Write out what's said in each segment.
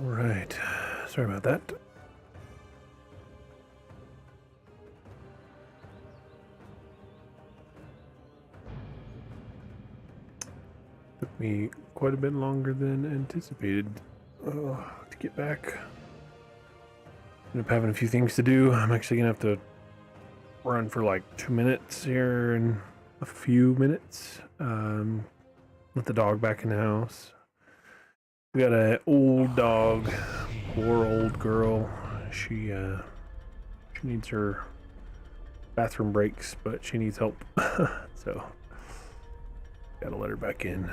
Alright. Sorry about that. Took me quite a bit longer than anticipated to get back. End up having a few things to do. I'm actually gonna have to run for like 2 minutes here in a few minutes. Let the dog back in the house. We got an old dog, poor old girl. She needs her bathroom breaks, but she needs help. So gotta let her back in.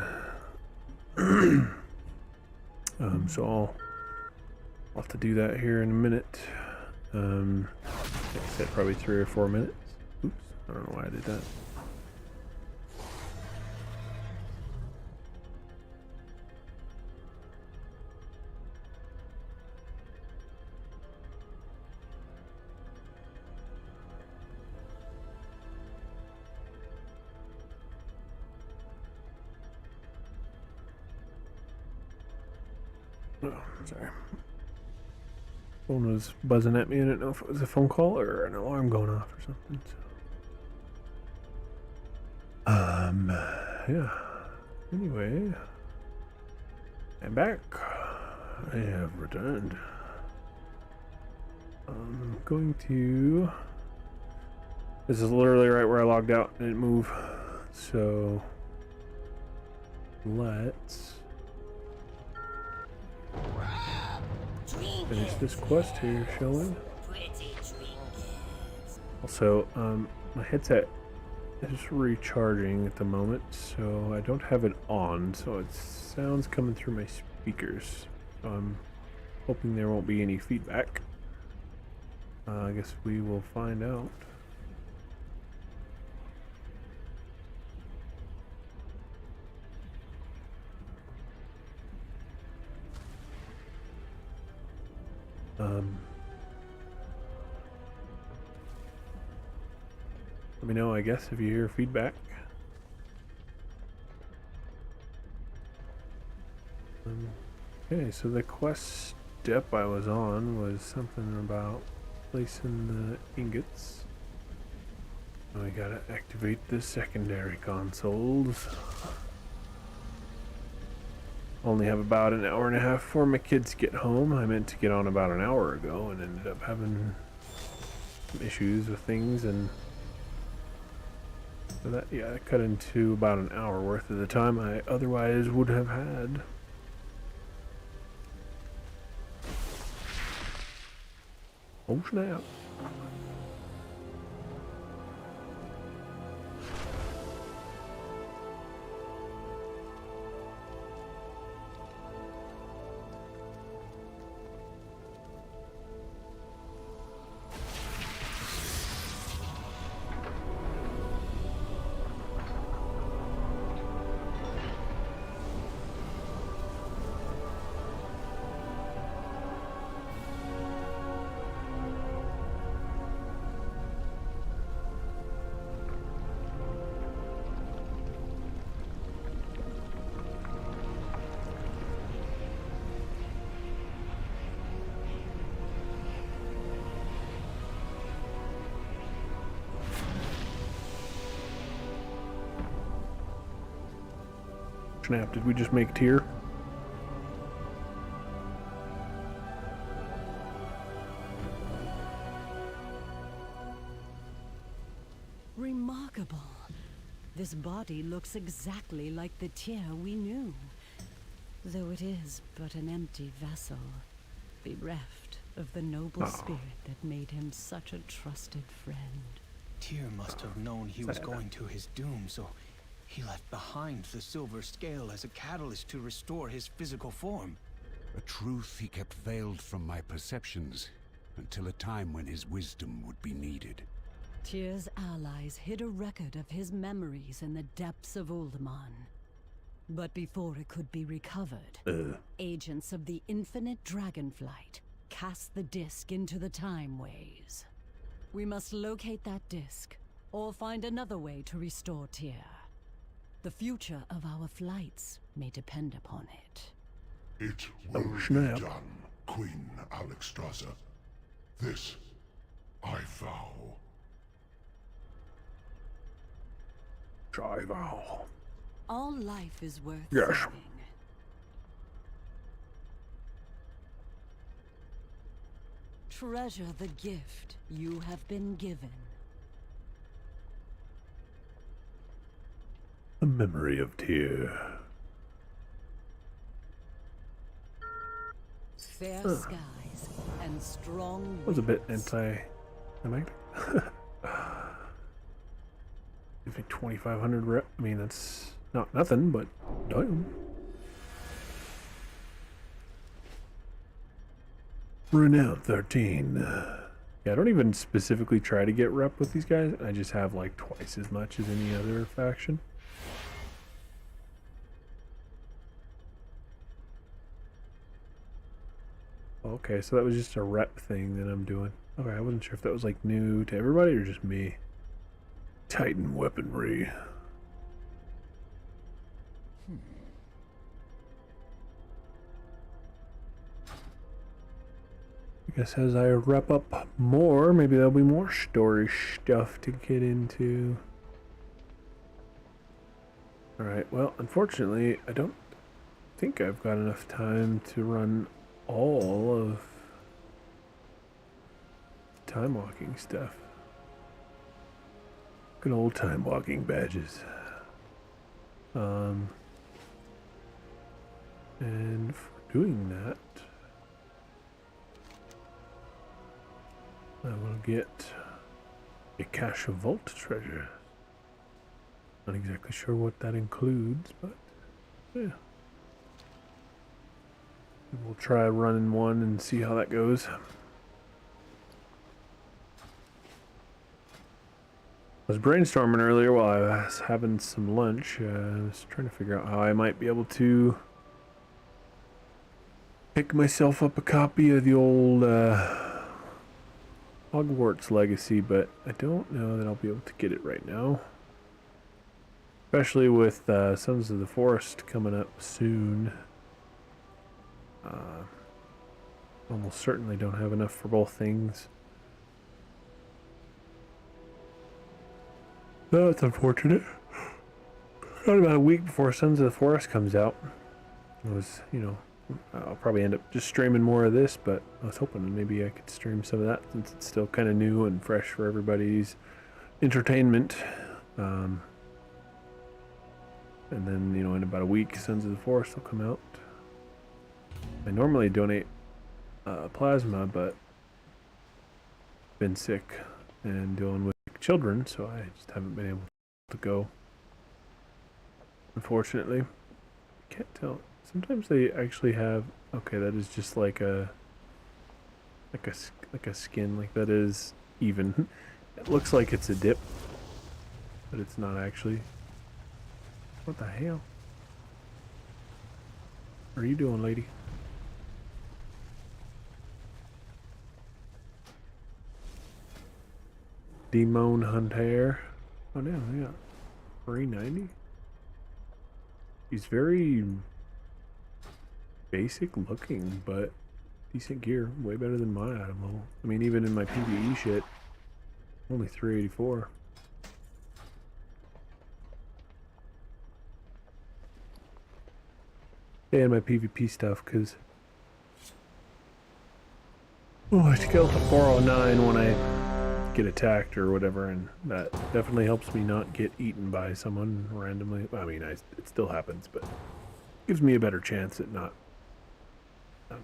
So I'll have to do that here in a minute. Like I said, probably 3 or 4 minutes. Oops, I don't know why I did that. Oh, sorry. Phone was buzzing at me. I didn't know if it was a phone call or an alarm going off or something. So. Yeah. Anyway, I'm back. I have returned. I'm going to. This is literally right where I logged out and didn't move. So let's finish this quest here, shall we? Also, my headset is recharging at the moment, so I don't have it on, so it sounds coming through my speakers. So I'm hoping there won't be any feedback. I guess we will find out. Let me know, I guess, if you hear feedback. Okay, so the quest step I was on was something about placing the ingots. We gotta activate the secondary consoles. Only have about an hour and a half before my kids get home. I meant to get on about an hour ago and ended up having some issues with things, and so that, yeah, I cut into about an hour worth of the time I otherwise would have had. Oh snap. Snap, did we just make tier? Remarkable. This body looks exactly like the Tyr we knew, though it is but an empty vessel, bereft of the noble spirit that made him such a trusted friend. Tyr must have known he was going to his doom, so he left behind the silver scale as a catalyst to restore his physical form. A truth he kept veiled from my perceptions, until a time when his wisdom would be needed. Tyr's allies hid a record of his memories in the depths of Uldaman. But before it could be recovered, agents of the Infinite Dragonflight cast the disc into the Time Ways. We must locate that disc, or find another way to restore Tyr. The future of our flights may depend upon it. It will be done. Queen Alexstrasza. This I vow. I vow. All life is worth Yes. saving. Treasure the gift you have been given. The memory of Tyr. Fair skies and strong Was a bit winds. anti-climactic. Gives me 2,500 rep. I mean, that's not nothing, but damn. Renown 13. Yeah, I don't even specifically try to get rep with these guys. I just have like twice as much as any other faction. Okay, so that was just a rep thing that I'm doing. Okay, I wasn't sure if that was like new to everybody or just me. Titan weaponry. I guess as I wrap up more, maybe there'll be more story stuff to get into. Alright, well, unfortunately, I don't think I've got enough time to run all of time walking stuff. Good old time walking badges. And for doing that, I will get a cache of vault treasure. Not exactly sure what that includes, but yeah. We'll try running one and see how that goes. I was brainstorming earlier while I was having some lunch. I was trying to figure out how I might be able to pick myself up a copy of the old Hogwarts Legacy, but I don't know that I'll be able to get it right now. Especially with Sons of the Forest coming up soon. Almost certainly don't have enough for both things. No, it's unfortunate. Not about a week before Sons of the Forest comes out. I was, you know, I'll probably end up just streaming more of this, but I was hoping maybe I could stream some of that since it's still kind of new and fresh for everybody's entertainment. And then, you know, in about a week, Sons of the Forest will come out. I normally donate plasma, but been sick and dealing with children, so I just haven't been able to go. Unfortunately, can't tell. Sometimes they actually have. Okay, that is just like a skin. Like that is even. It looks like it's a dip, but it's not actually. What the hell? What are you doing, lady? Demon Hunter. Oh no, yeah. 390. He's very basic looking, but decent gear. Way better than my item level. I mean, even in my PvE shit, only 384. And my PvP stuff, because I scale to 409 when I get attacked or whatever, and that definitely helps me not get eaten by someone randomly. I mean, it still happens, but gives me a better chance at not dying.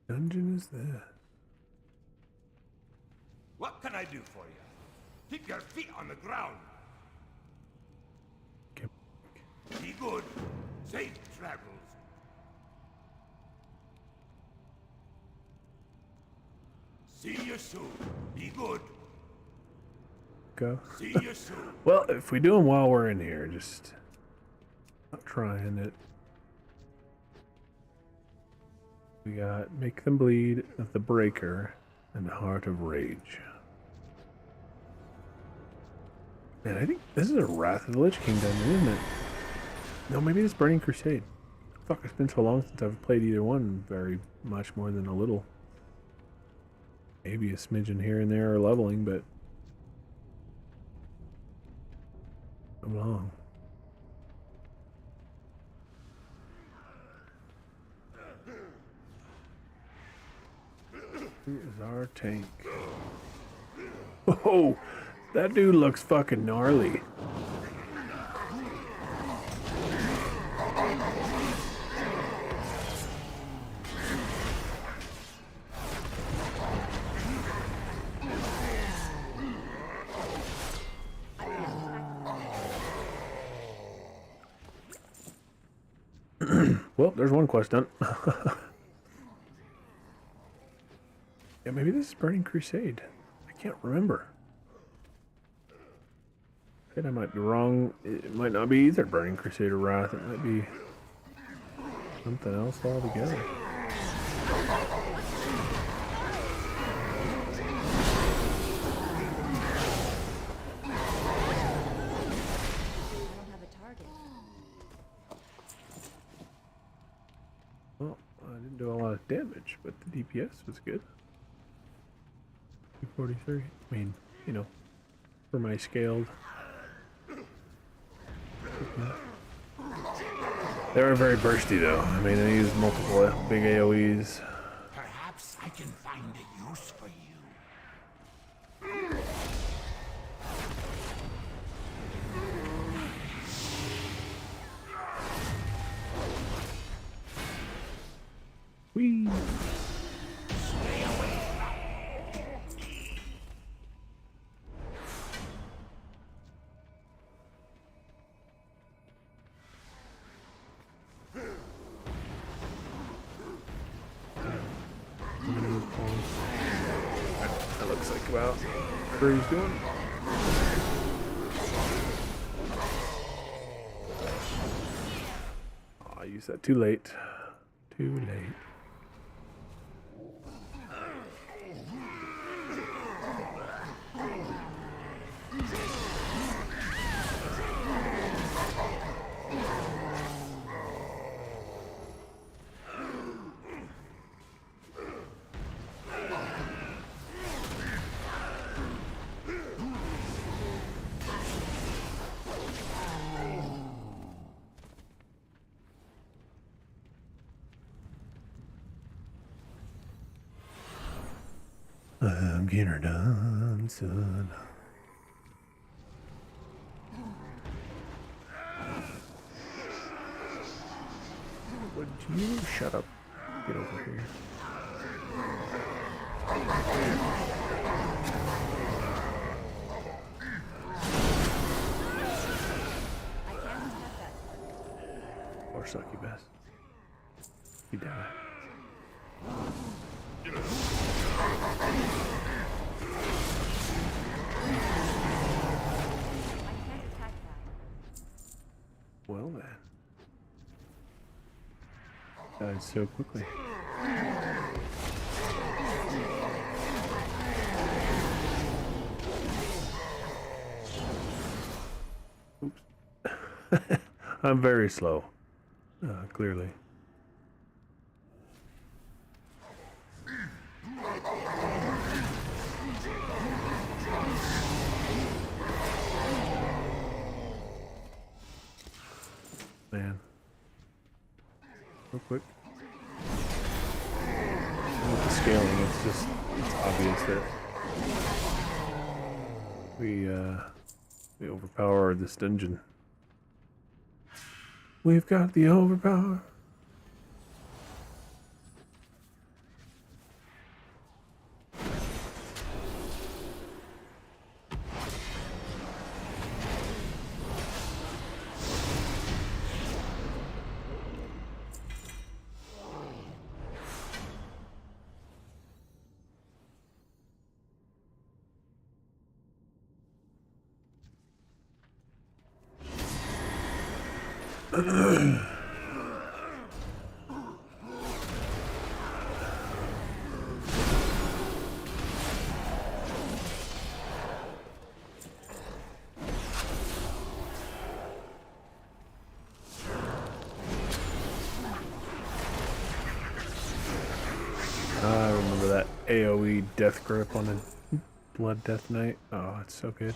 Dungeon is this? What can I do for you? Keep your feet on the ground. Okay. Be good. Safe travels. See you soon. Be good. Go. See you soon. Well, if we do them while we're in here, just not trying it. We got Make Them Bleed, The Breaker, and the Heart of Rage. Man, I think this is a Wrath of the Lich King dungeon, isn't it? No, maybe it's Burning Crusade. Fuck, it's been so long since I've played either one very much more than a little. Maybe a smidgen here and there or leveling, but so long. Who is our tank? Oh, that dude looks fucking gnarly. Well, there's one quest done. Yeah, maybe this is Burning Crusade. I can't remember. And I might be wrong. It might not be either Burning Crusade or Wrath. It might be something else altogether. Well, I didn't do a lot of damage, but the DPS was good. 243. I mean, you know, for my scaled. They were very bursty though. I mean, I used multiple big AoEs. Perhaps I can find a use for you. Whee! That looks like about where he's doing. Oh, I used that too late. Too late. I'm getting her done, son. Would you shut up? Get over here. Or succubus. You die. Well then. Died so quickly. Oops. I'm very slow. Clearly. Man. Real quick. With the scaling, it's obvious that we overpower this dungeon. We've got the overpower. AoE death grip on a Blood Death Knight. Oh, it's so good.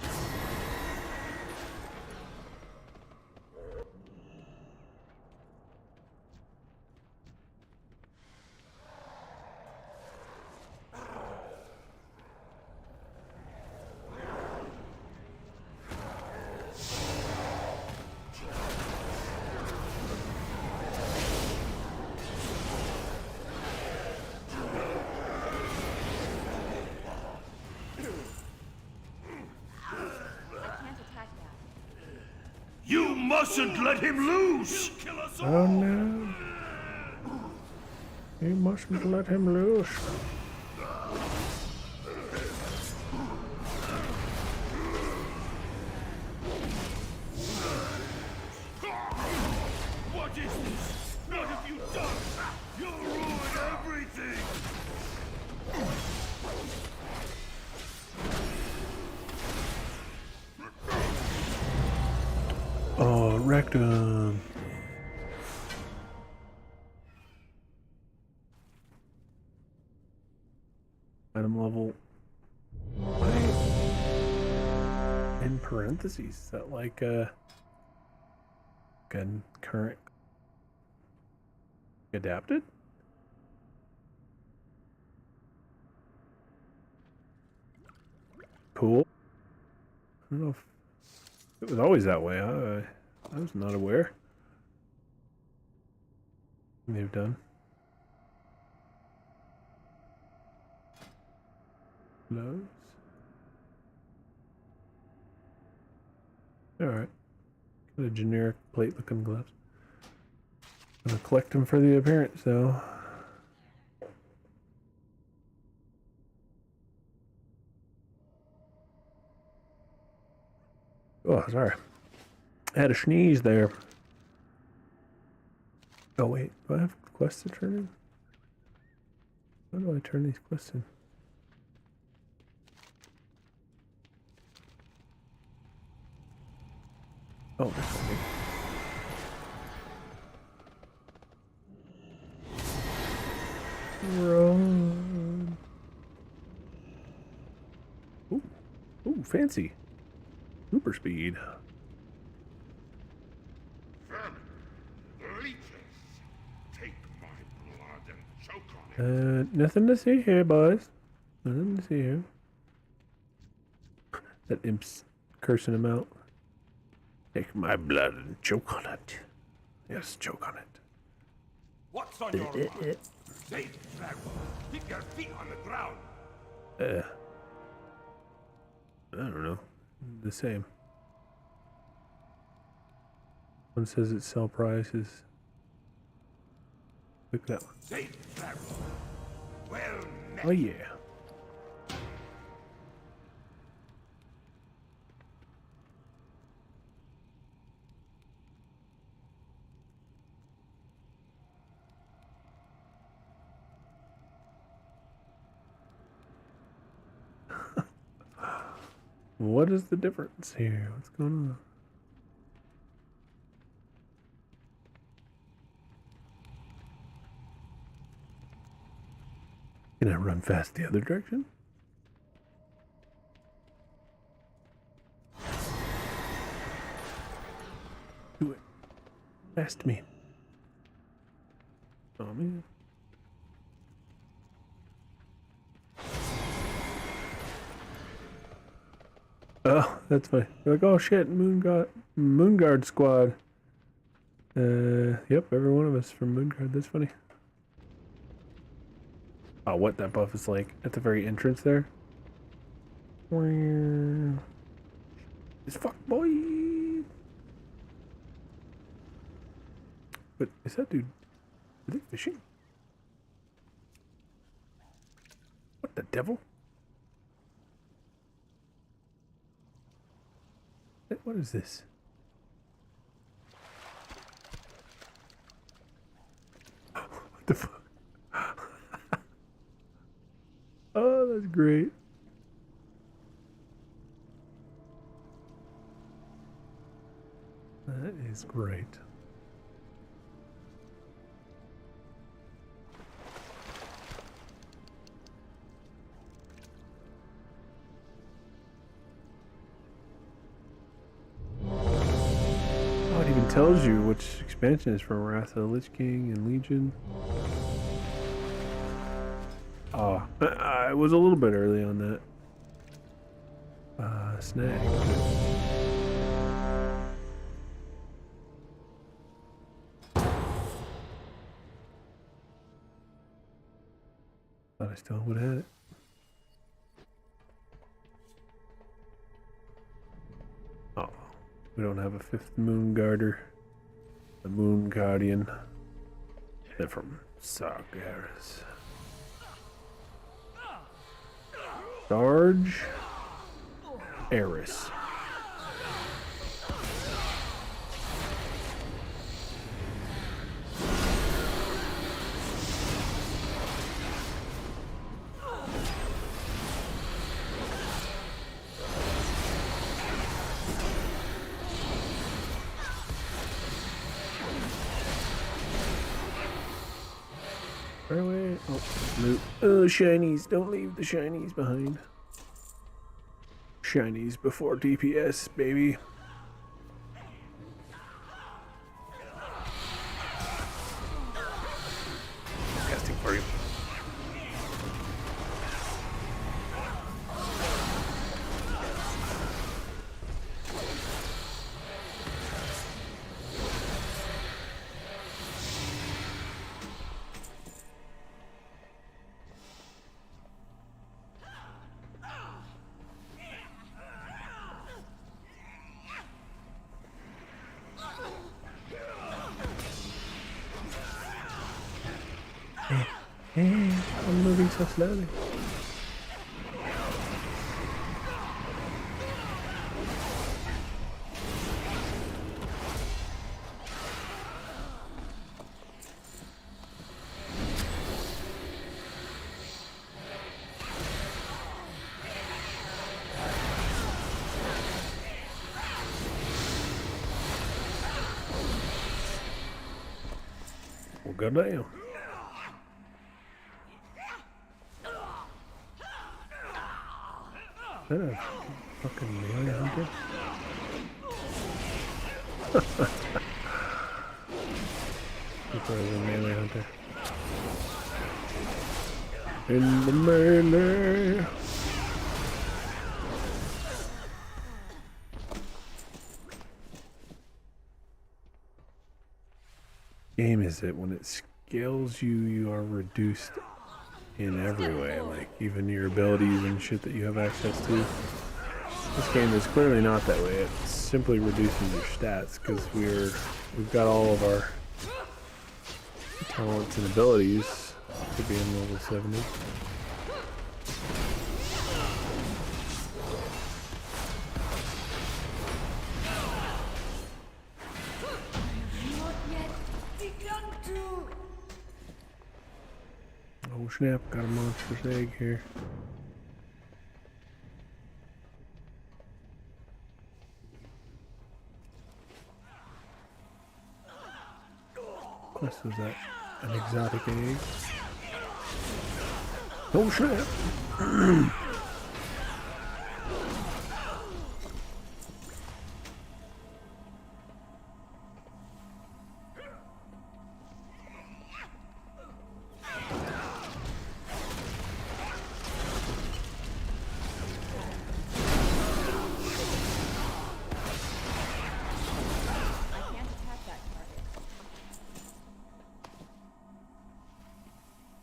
You mustn't let him loose! Oh no. You mustn't let him loose. What is this? What have you done? You'll ruin everything! Oh, rectum. Item level. In parentheses, is that like good current adapted? Cool. I don't know if it was always that way. I was not aware. They've done. Gloves. Alright. Got a generic plate looking gloves. Gonna collect them for the appearance though. Oh, sorry. I had a sneeze there. Oh wait, do I have quests to turn in? How do I turn these quests in? Oh, this thing. Run. Ooh, ooh, fancy. Super speed. Vermin, leeches, take my blood and choke on it. Nothing to see here, boys. Nothing to see here. That imp's cursing him out. Take my blood and choke on it. Yes, choke on it. What's on your mind? Say it, Dragon. Keep your feet on the ground. I don't know. The same. One says its sell price is. Look at that one. Say it, Dragon. Well met. Oh yeah. What is the difference here? What's going on? Can I run fast the other direction? Do it. Fast me. Oh man. Oh, that's funny. You're like, oh shit, Moonguard squad. Yep, every one of us from Moonguard. That's funny. Oh, what that buff is like at the very entrance there. It's fuck boy. But is that dude? Are they fishing? What the devil? What is this? What the fuck? Oh, that's great. That is great. tells you which expansion is from: Wrath of the Lich King and Legion. Oh, I was a little bit early on that. Snag. Thought I still would have had it. Oh, we don't have a 5th Moon Guarder. The Moon Guardian. They're from Sargeras. Sarge. Eris. Right away. Oh, loot. Oh, shinies. Don't leave the shinies behind. Shinies before DPS, baby. Casting for you. Hey, I'm moving so slowly. Well, goddamn. Is that a fucking melee hunter? I thought it was a melee hunter. In the melee. Game is that when it scales you, you are reduced in every way, like even your abilities and shit that you have access to. This game is clearly not that way. It simply reduces your stats because we've got all of our talents and abilities to be in level 70. Oh snap, got a monstrous egg here. What was that? An exotic egg? Oh snap!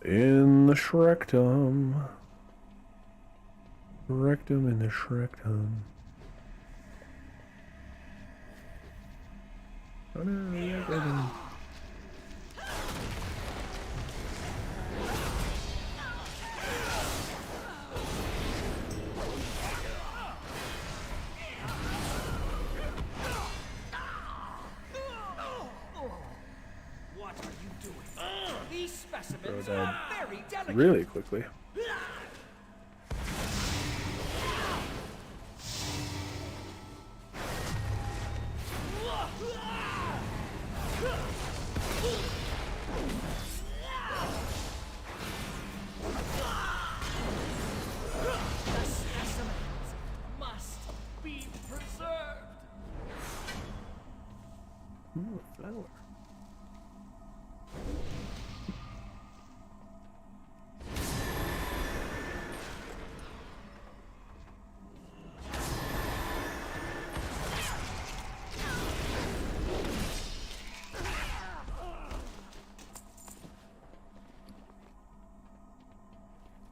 In the Shrektum. Rectum in the Shrektum. Oh no, yeah, Rectum. What are you doing? These specimens Bro, are very delicate. Really quickly. The specimens must be preserved. Ooh, a flower.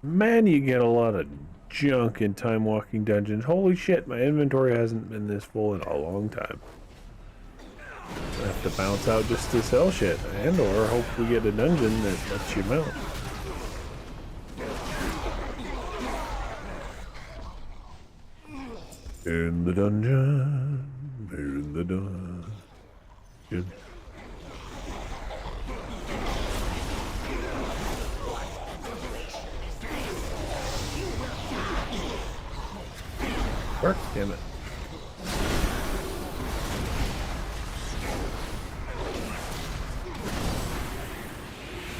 Man, you get a lot of junk in time walking dungeons. Holy shit, my inventory hasn't been this full in a long time. I have to bounce out just to sell shit, and or hope we get a dungeon that lets you mount. In the dungeon, in the dungeon. Work, damn it.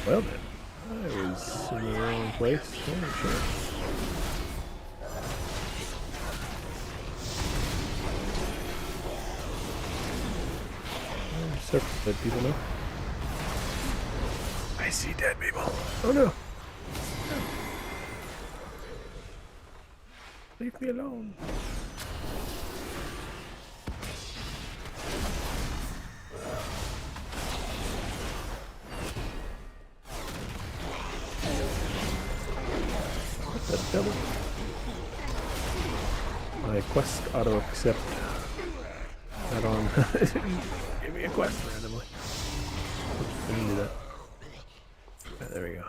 Well then, I was in the wrong place. Holy shit. Several dead people now. I see dead people. Oh no. Leave me alone. What the devil? My quest auto accept that on. Give me a quest randomly. Oops, I didn't do that. Ah, there we go.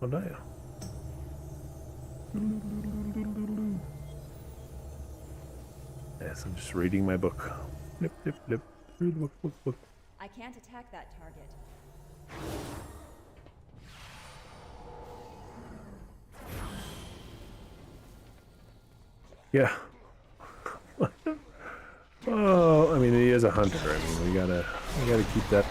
Oh, no. Yes, I'm just reading my book. Flip, flip, flip. Through the book. I can't attack that target. Yeah. Oh, I mean, he is a hunter. I mean, we gotta keep that.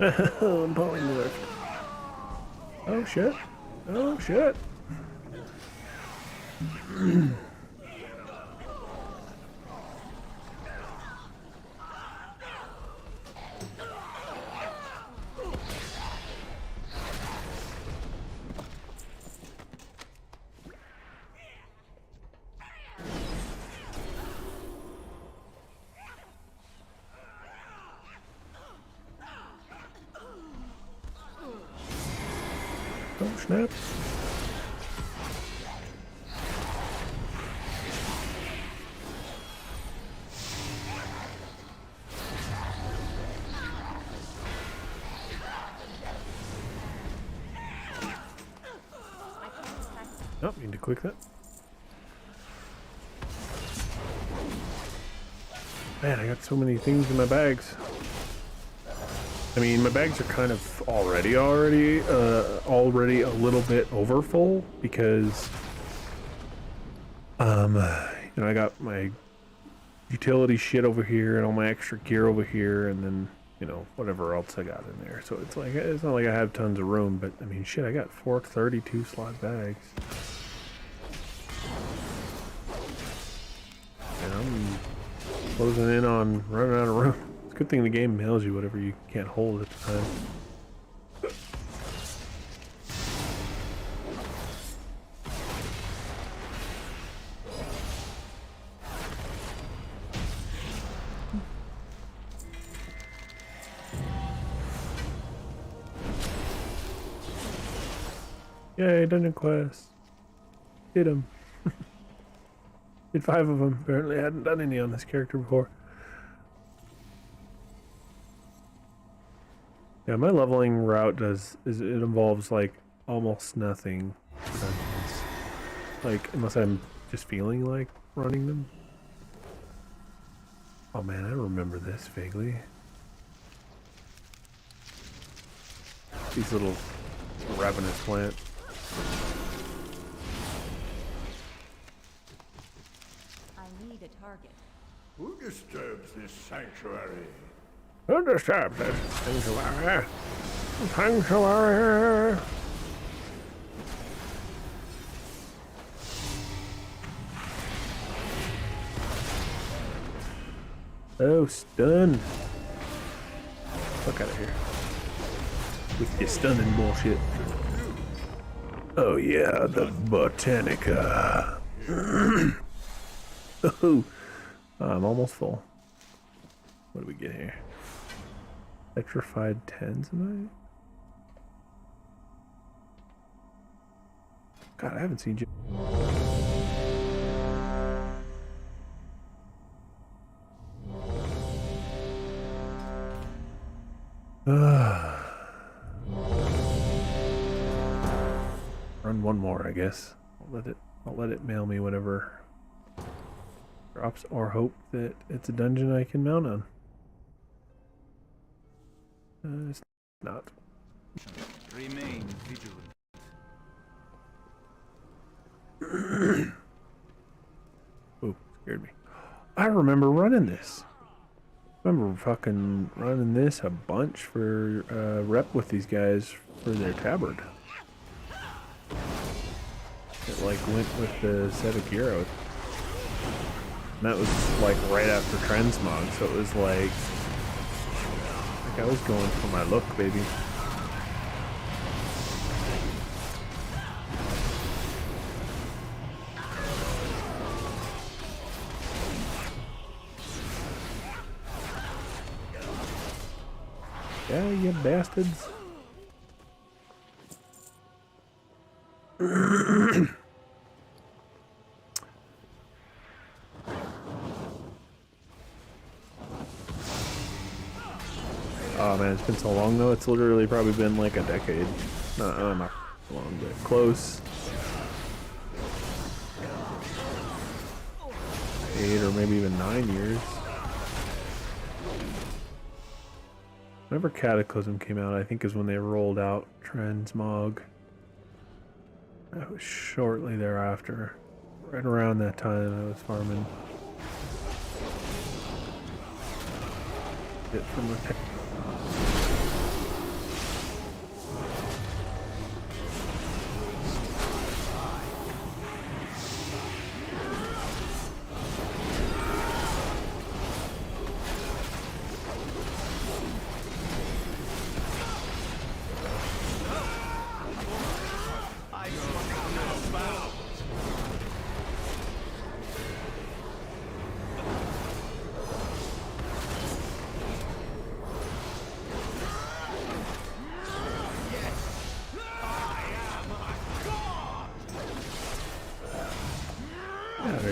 I'm polymorphed. Oh shit. Oh shit. Oh snap. Oh, need to click that. Man, I got so many things in my bags. I mean, my bags are kind of already a little bit over full because, you know, I got my utility shit over here and all my extra gear over here, and then, you know, whatever else I got in there. So it's like, it's not like I have tons of room, but I mean, shit, I got 4 32 slot bags. And I'm closing in on running out of room. It's a good thing the game mails you whatever you can't hold at the time. Yay, dungeon quest. Did them. Did 5 of them. Apparently I hadn't done any on this character before. Yeah, my leveling route it involves like almost nothing. Like, unless I'm just feeling like running them. Oh man, I remember this vaguely. These little ravenous plant. target. Who disturbs this sanctuary? Who disturbs this sanctuary? Sanctuary. Oh, stun. Fuck out of here. With your stunning bullshit. Oh yeah, the Botanica. Oh, I'm almost full. What do we get here? Electrified Tanzanite? God, I haven't seen you. Run one more, I guess. I'll let it mail me whatever drops, or hope that it's a dungeon I can mount on. It's not. Remain vigilant. Ooh, scared me. I remember running this. I remember fucking running this a bunch for rep with these guys for their tabard. It like went with the set of gear. And that was like right after Transmog, so it was like I was going for my look, baby. Yeah, you bastards. Oh man, it's been so long though. It's literally probably been like a decade. Not long, but close. 8 or maybe even 9 years. Whenever Cataclysm came out, I think is when they rolled out Transmog. That was shortly thereafter. Right around that time I was farming it from a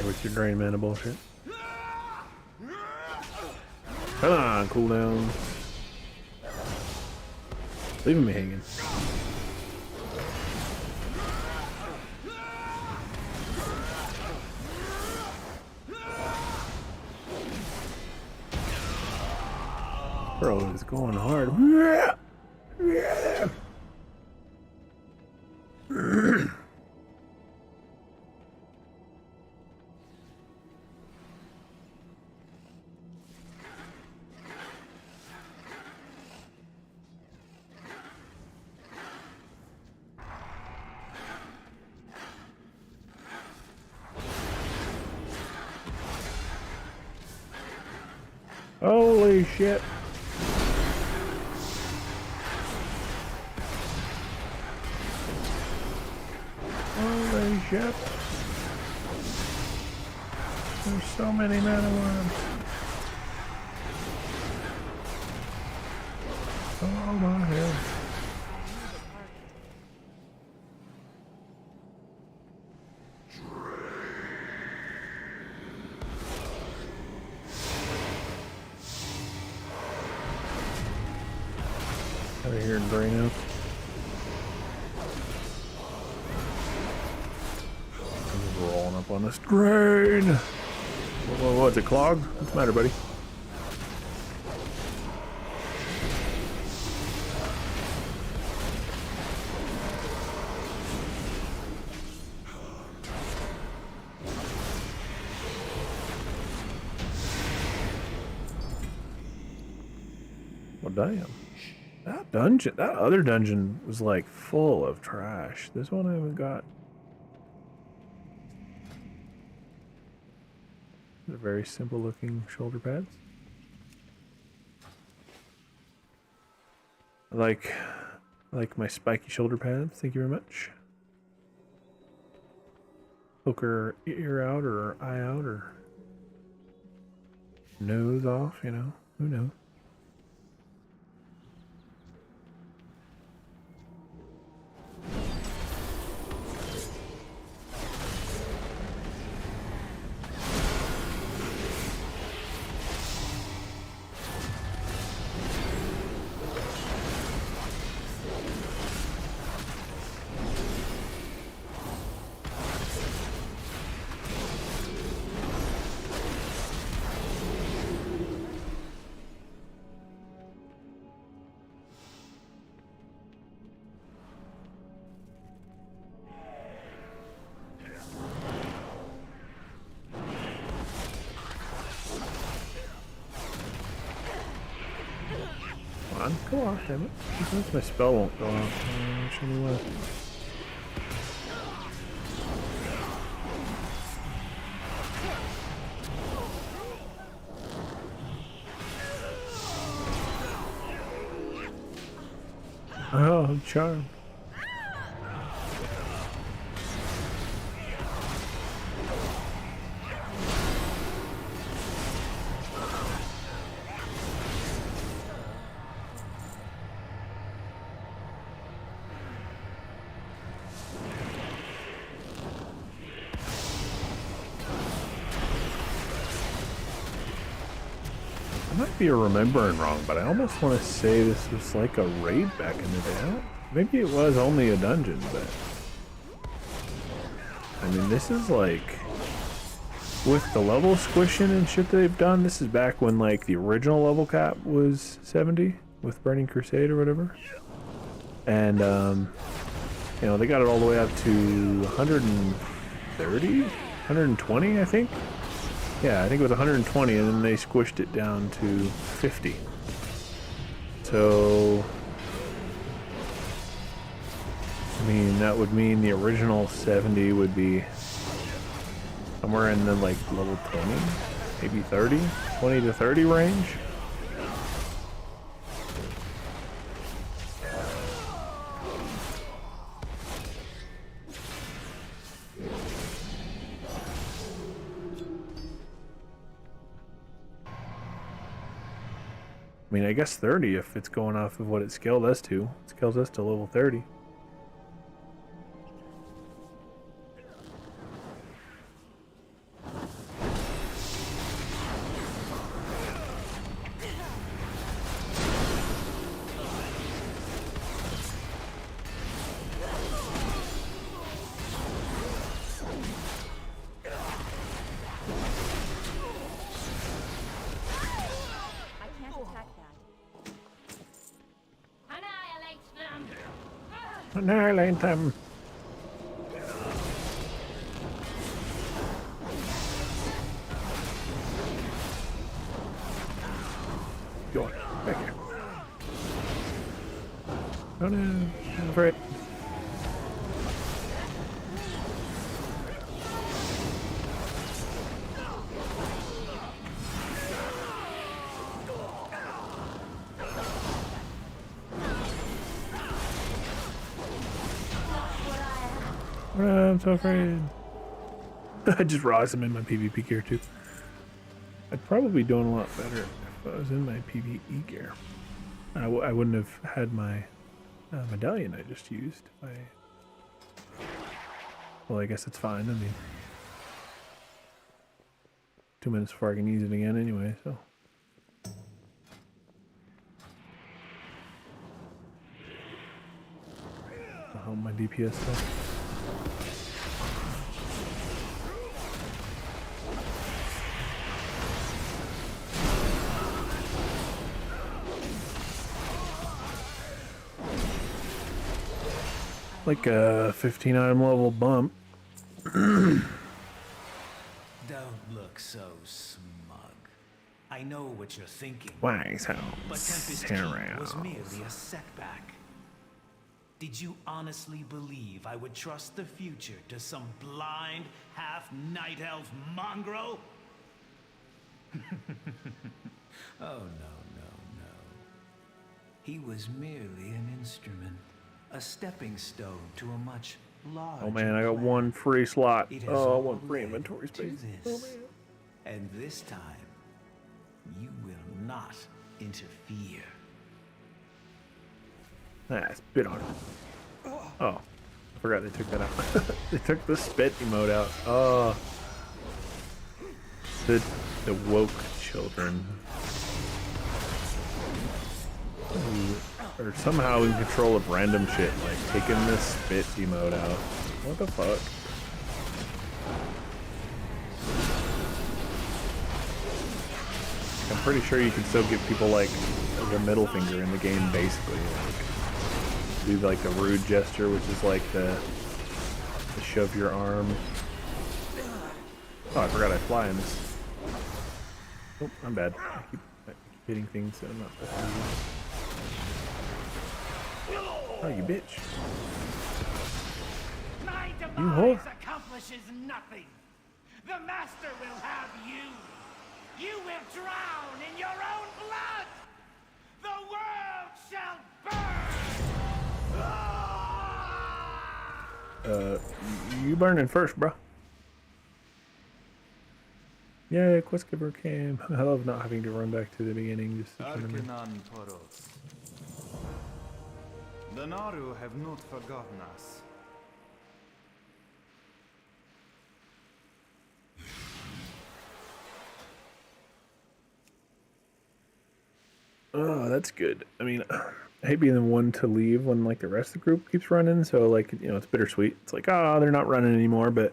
with your drain mana bullshit. Come on, cooldown. Leaving me hanging. Bro is going hard. Holy shit. Holy shit. There's so many mana worms. Oh my head. Out of here and drain up. I'm just rolling up on this drain. What's it, clogged? What's the matter, buddy? damn. That dungeon, that other dungeon was like full of trash. This one I haven't got. They're very simple looking shoulder pads. I like my spiky shoulder pads. Thank you very much. Poke her ear out or eye out or nose off, you know, who knows. Go off, damn it. Sometimes my spell won't go off. Show me what. Oh, I'm charmed. Be remembering wrong, but I almost want to say this was like a raid back in the day. Maybe it was only a dungeon, but I mean, this is like with the level squishing and shit they've done. This is back when like the original level cap was 70 with Burning Crusade or whatever, and you know, they got it all the way up to 130, 120, I think. Yeah, I think it was 120, and then they squished it down to 50. So, I mean, that would mean the original 70 would be somewhere in the like level 20, maybe 30, 20 to 30 range. I mean, I guess 30 if it's going off of what it scaled us to. It scales us to level 30. Annihilate them. Go on, back here. Oh no, I'm afraid. I'm so afraid. I just rise him in my PvP gear too. I'd probably be doing a lot better if I was in my PvE gear. I wouldn't have had my medallion I just used. Well, I guess it's fine. I mean, 2 minutes before I can use it again anyway, so. I'll help my DPS stuff. Like a 15 item level bump. Don't look so smug. I know what you're thinking. Wise But house. Tempest Keep was merely a setback. Did you honestly believe I would trust the future to some blind, half-night elf mongrel? Oh, no. He was merely an instrument, a stepping stone to a much larger Oh man, I got plan. one free slot. It has Oh, all one free led inventory to space. this. Oh man. And this time, you will not interfere. Ah, spit on it. Oh, I forgot they took that out. They took the spit emote out. Oh, the woke children. Ooh, or somehow in control of random shit, like taking the spit emote out. What the fuck? I'm pretty sure you can still give people like the middle finger in the game, basically. Like, do like the rude gesture, which is like the shove your arm. Oh, I forgot I fly in this. Oh, I'm bad. I keep hitting things that I'm not supposed to do. Oh, you bitch. My You whore. demise accomplishes nothing. The Master will have you. You will drown in your own blood. The world shall burn. You burning first, bro. Yeah, quest giver came. I love not having to run back to the beginning just to kind of. Arkanan Poros. The Naru have not forgotten us. Oh, that's good. I mean, I hate being the one to leave when like the rest of the group keeps running. So like, you know, it's bittersweet. It's like, oh, they're not running anymore. But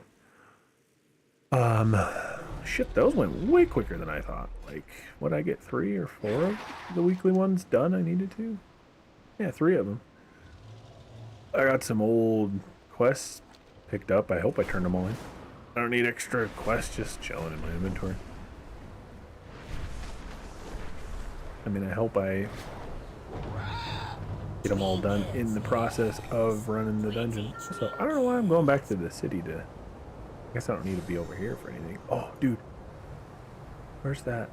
shit, those went way quicker than I thought. Like, what I get 3 or 4 of the weekly ones done? I needed to. Yeah, 3 of them. I got some old quests picked up. I hope I turned them all in. I don't need extra quests just chilling in my inventory. I mean, I hope I get them all done in the process of running the dungeon. So I don't know why I'm going back to the city to... I guess I don't need to be over here for anything. Oh, dude. Where's that?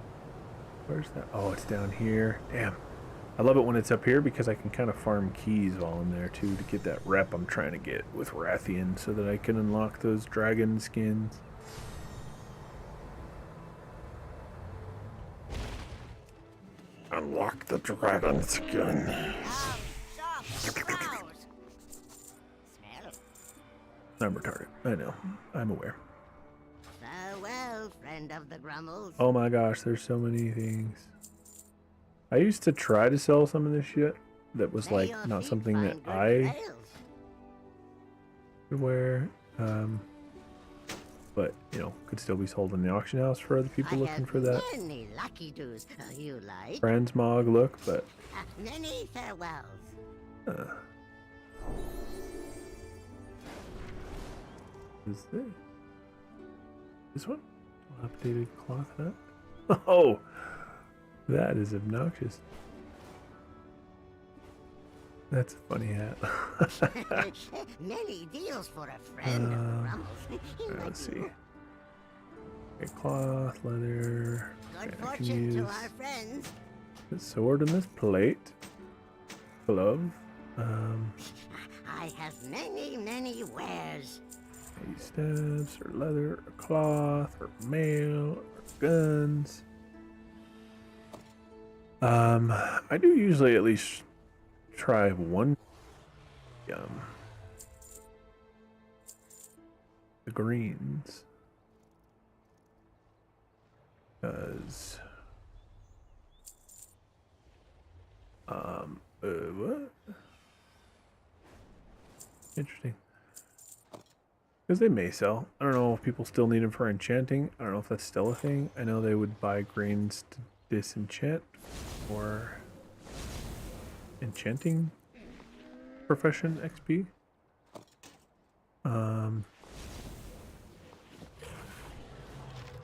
Where's that? Oh, it's down here. Damn. I love it when it's up here because I can kind of farm keys while I'm there too to get that rep I'm trying to get with Rathian so that I can unlock those dragon skins. Unlock the dragon skin. I'm retarded. I know. I'm aware. Farewell, friend of the Grummels. Oh my gosh, there's so many things. I used to try to sell some of this shit that was like not something that I could wear, but you know, could still be sold in the auction house for other people looking for that many lucky doos you like. transmog look, but Many farewells. is this one? Updated cloth hat? Oh, that is obnoxious. That's a funny hat. Many deals for a friend of the Grummels. Let's see. Okay, cloth, leather. Good Okay, I can fortune to use our friends. this sword and this plate. Glove. I have many wares. Maybe stabs or leather or cloth or mail or guns. I do usually at least try one. The greens. Because what? Interesting. Because they may sell. I don't know if people still need them for enchanting. I don't know if that's still a thing. I know they would buy greens to disenchant or enchanting profession XP.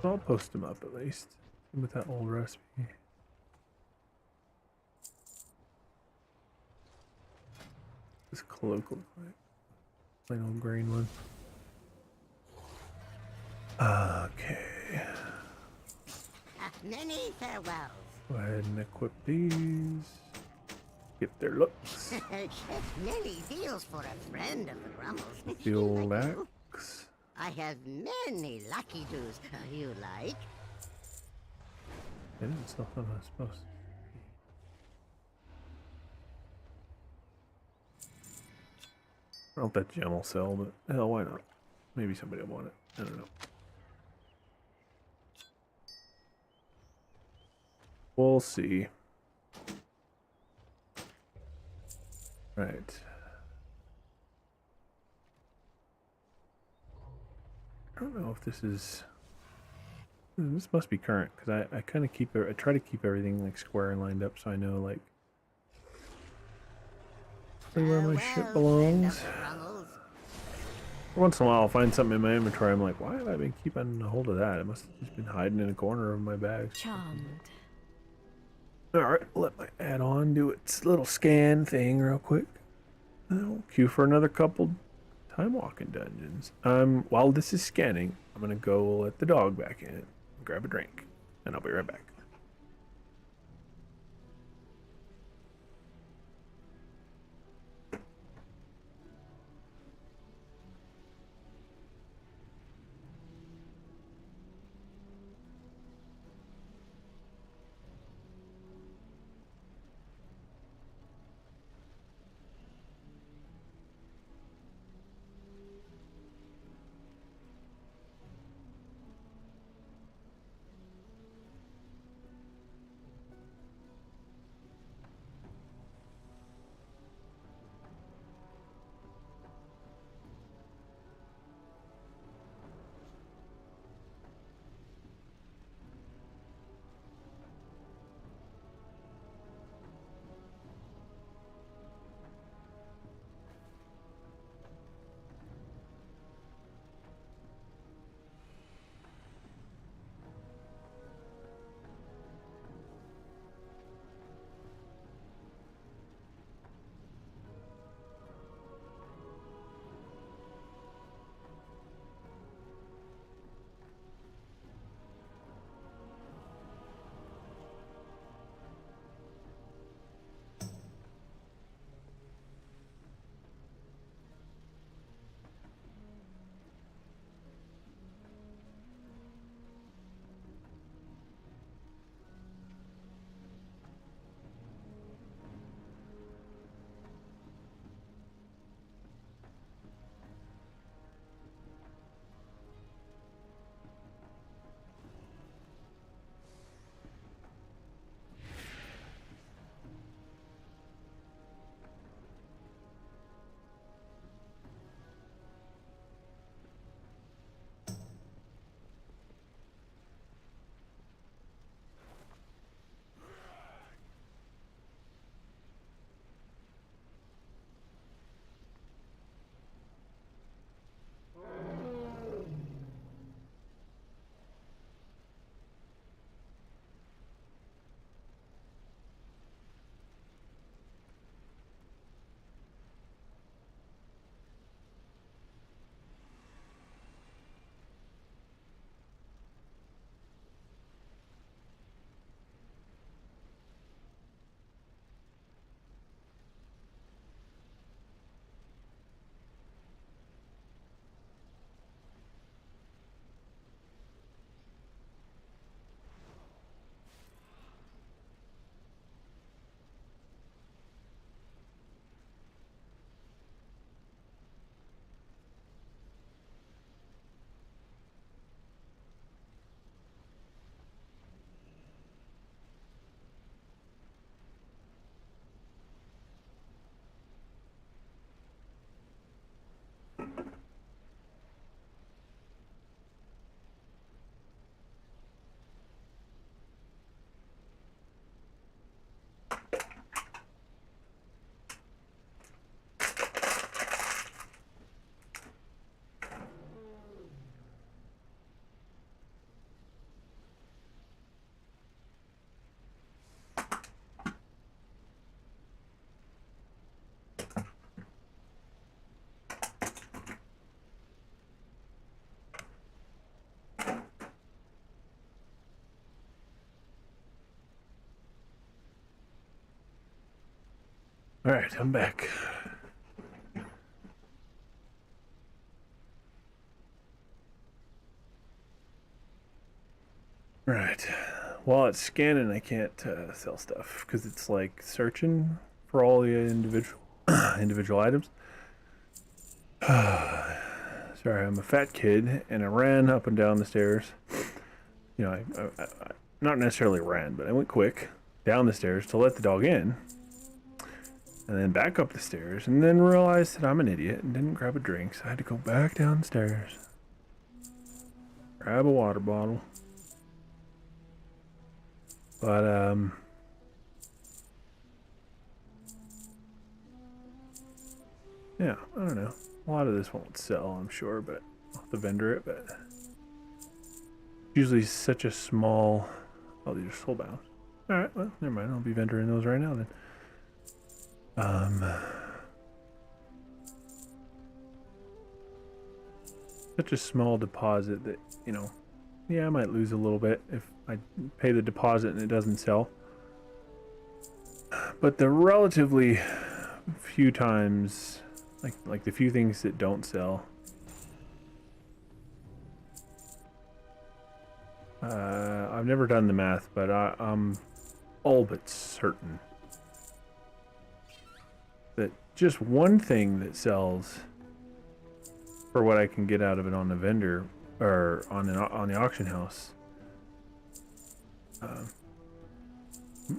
I'll post them up at least. with that old recipe. This cloak looks like plain old green one. Okay. Many farewells. Go ahead and equip these. Get their looks. Many deals for a friend of the Grumbles. The old Like you. axe. I have many lucky doos. You like? Yeah, it's not what I was supposed to. I don't know if that gem will sell, but hell, why not? Maybe somebody will want it. I don't know. We'll see. Right. I don't know if this is... This must be current, because I kind of keep... I try to keep everything, like, square and lined up, so I know, like... where my shit belongs. Once in a while, I'll find something in my inventory. I'm like, why have I been keeping a hold of that? It must have just been hiding in a corner of my bag. Charmed. Alright, let my add-on do its little scan thing real quick. I'll queue for another couple time walking dungeons. While this is scanning, I'm gonna go let the dog back in, grab a drink, and I'll be right back. Alright, I'm back. Right. While it's scanning, I can't sell stuff because it's like searching for all the individual items. Sorry, I'm a fat kid, and I ran up and down the stairs. You know, I not necessarily ran, but I went quick down the stairs to let the dog in, and then back up the stairs, and then realized that I'm an idiot and didn't grab a drink, so I had to go back downstairs, grab a water bottle. But, yeah, I don't know. A lot of this won't sell, I'm sure, but I'll have to vendor it, but usually such a small... Oh, these are soulbound. Alright, well, never mind. I'll be vendoring those right now, then. Such a small deposit that, you know, yeah, I might lose a little bit if I pay the deposit and it doesn't sell. But the relatively few times, like the few things that don't sell, I've never done the math, but I'm all but certain that just one thing that sells for what I can get out of it on the vendor or on the auction house,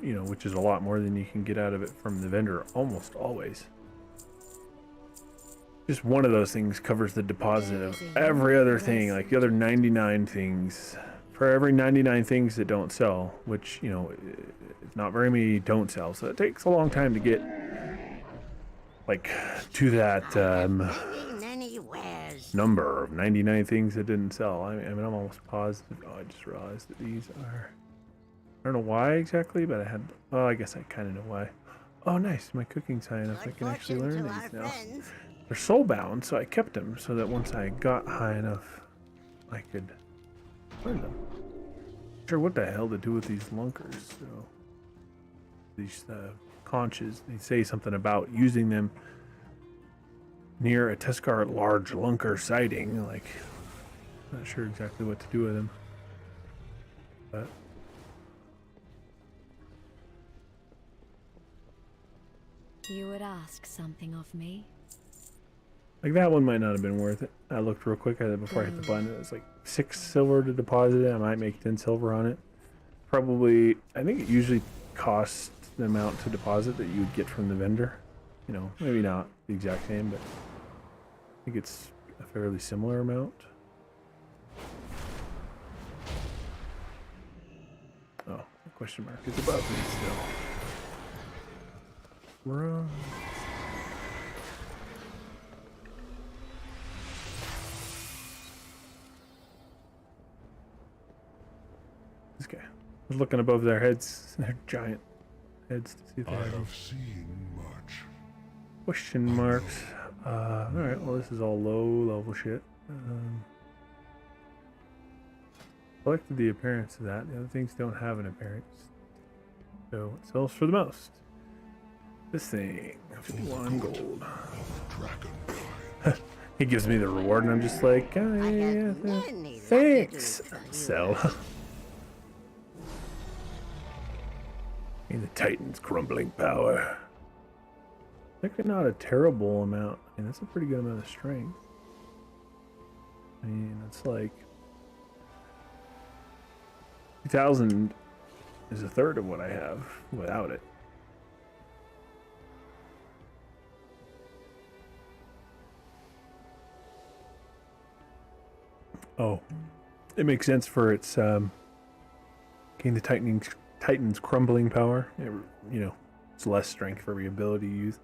you know, which is a lot more than you can get out of it from the vendor almost always. Just one of those things covers the deposit of every other thing, like the other 99 things. For every 99 things that don't sell, which, you know, not very many don't sell, so it takes a long time to get, like, to that number of 99 things that didn't sell. I mean, I'm almost positive. Oh, I just realized that these are... I don't know why exactly, but I had... Oh, I guess I kind of know why. Oh, nice. My cooking's high enough I can actually learn these now. They're soulbound, so I kept them so that once I got high enough, I could learn them. Not sure what the hell to do with these lunkers. So these conches, they say something about using them near a Teskar large lunker sighting. Like, not sure exactly what to do with them, but you would ask something of me? like that one might not have been worth it. I looked real quick at it before I hit the button. It was like 6 silver to deposit it. I might make 10 silver on it. Probably, I think it usually costs the amount to deposit that you would get from the vendor. You know, maybe not the exact same, but I think it's a fairly similar amount. Oh, the question mark is above me still. Run. This guy. I was looking above their heads, their giant heads, to see if they I have have seen much. question marks. Alright, well, this is all low level shit. Collected the appearance of that. The other things don't have an appearance. So it sells for the most. This thing, 51 gold. He gives me the reward, and I'm just like, oh, yeah, thanks. Sell. The Titan's crumbling power. Actually, not a terrible amount. I mean, that's a pretty good amount of strength. I mean, it's like 2,000 is a third of what I have without it. Oh, it makes sense for its gain the Titan's crumbling power. You know, it's less strength for every ability you use.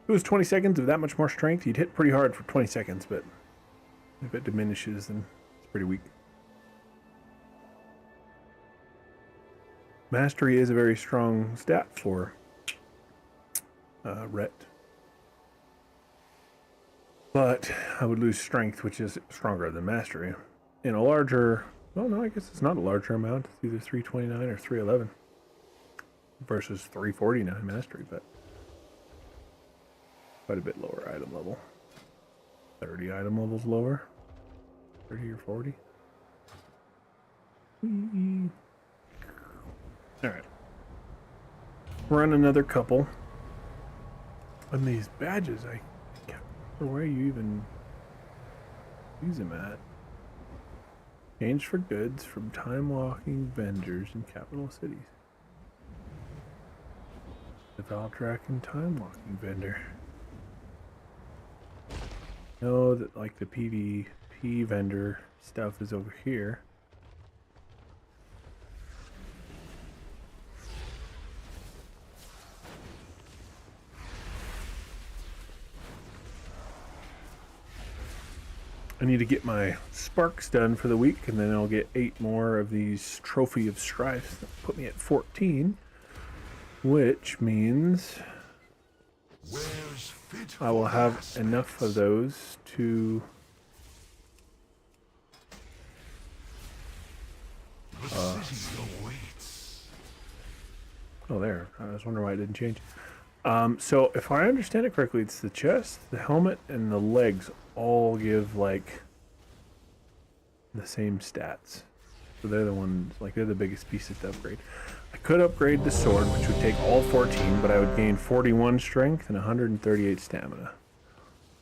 If it was 20 seconds of that much more strength, you'd hit pretty hard for 20 seconds, but if it diminishes, then it's pretty weak. Mastery is a very strong stat for Rhett. But I would lose strength, which is stronger than mastery. In a larger... Well, no, I guess it's not a larger amount. It's either 329 or 311 versus 349 mastery, but quite a bit lower item level. 30 item levels lower. 30 or 40. Alright. Run another couple. And these badges, I can't remember where you even use them at. Change for goods from time-walking vendors in capital cities. Develop track and time-walking vendor. Know that like the PvP vendor stuff is over here. I need to get my sparks done for the week, and then I'll get 8 more of these Trophy of Strife. That'll put me at 14, which means I will have enough of those to oh, there. I was wondering why it didn't change. So if I understand it correctly, it's the chest, the helmet, and the legs all give like the same stats. So they're the ones, like they're the biggest pieces to upgrade. I could upgrade the sword, which would take all 14, but I would gain 41 strength and 138 stamina.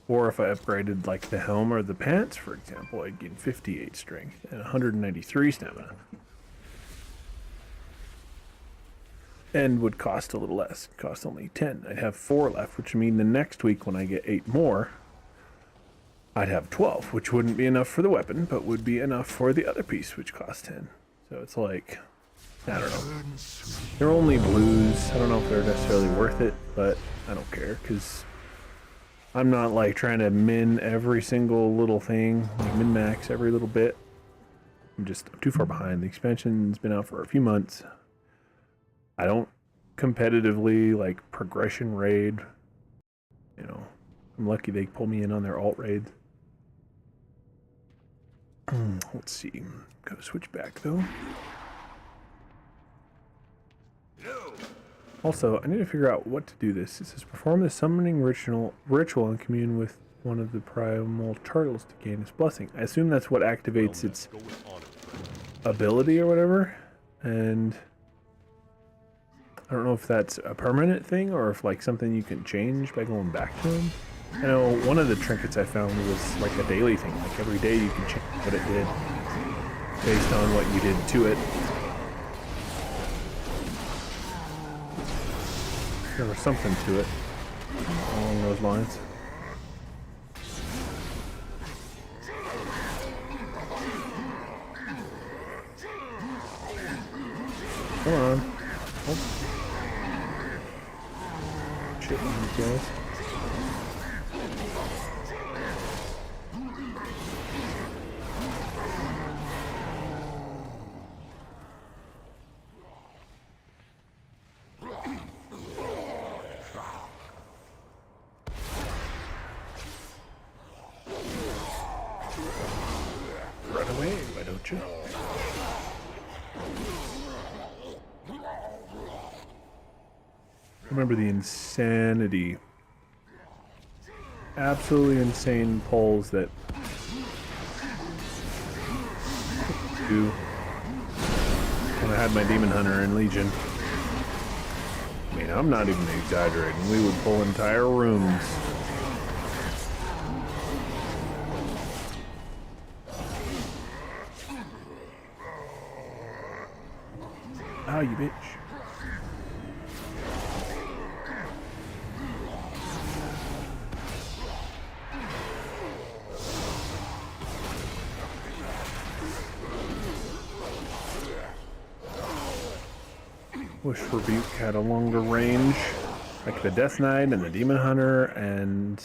Or if I upgraded like the helm or the pants, for example, I'd gain 58 strength and 193 stamina. And would cost a little less. Cost only 10. I'd have 4 left, which would mean the next week when I get 8 more, I'd have 12, which wouldn't be enough for the weapon, but would be enough for the other piece, which costs 10. So it's like, I don't know. They're only blues. I don't know if they're necessarily worth it, but I don't care, because I'm not like trying to min every single little thing, like min-max every little bit. I'm too far behind. The expansion's been out for a few months. I don't competitively like progression raid. You know, I'm lucky they pull me in on their alt raids. Let's see. Gotta switch back though. Also, I need to figure out what to do this. It says perform the summoning ritual and commune with one of the primal turtles to gain its blessing. I assume that's what activates its ability or whatever. And I don't know if that's a permanent thing or if like something you can change by going back to him. I know one of the trinkets I found was like a daily thing. Like every day you can change what it did based on what you did to it. There was something to it along those lines. Come on. Oh. Shit on these guys. Run away, why don't you? Remember the insanity, absolutely insane pulls that do when I had my Demon Hunter in Legion. I mean, I'm not even exaggerating. We would pull entire rooms. Oh, you bitch. Wish Rebuke had a longer range, like the Death Knight and the Demon Hunter, and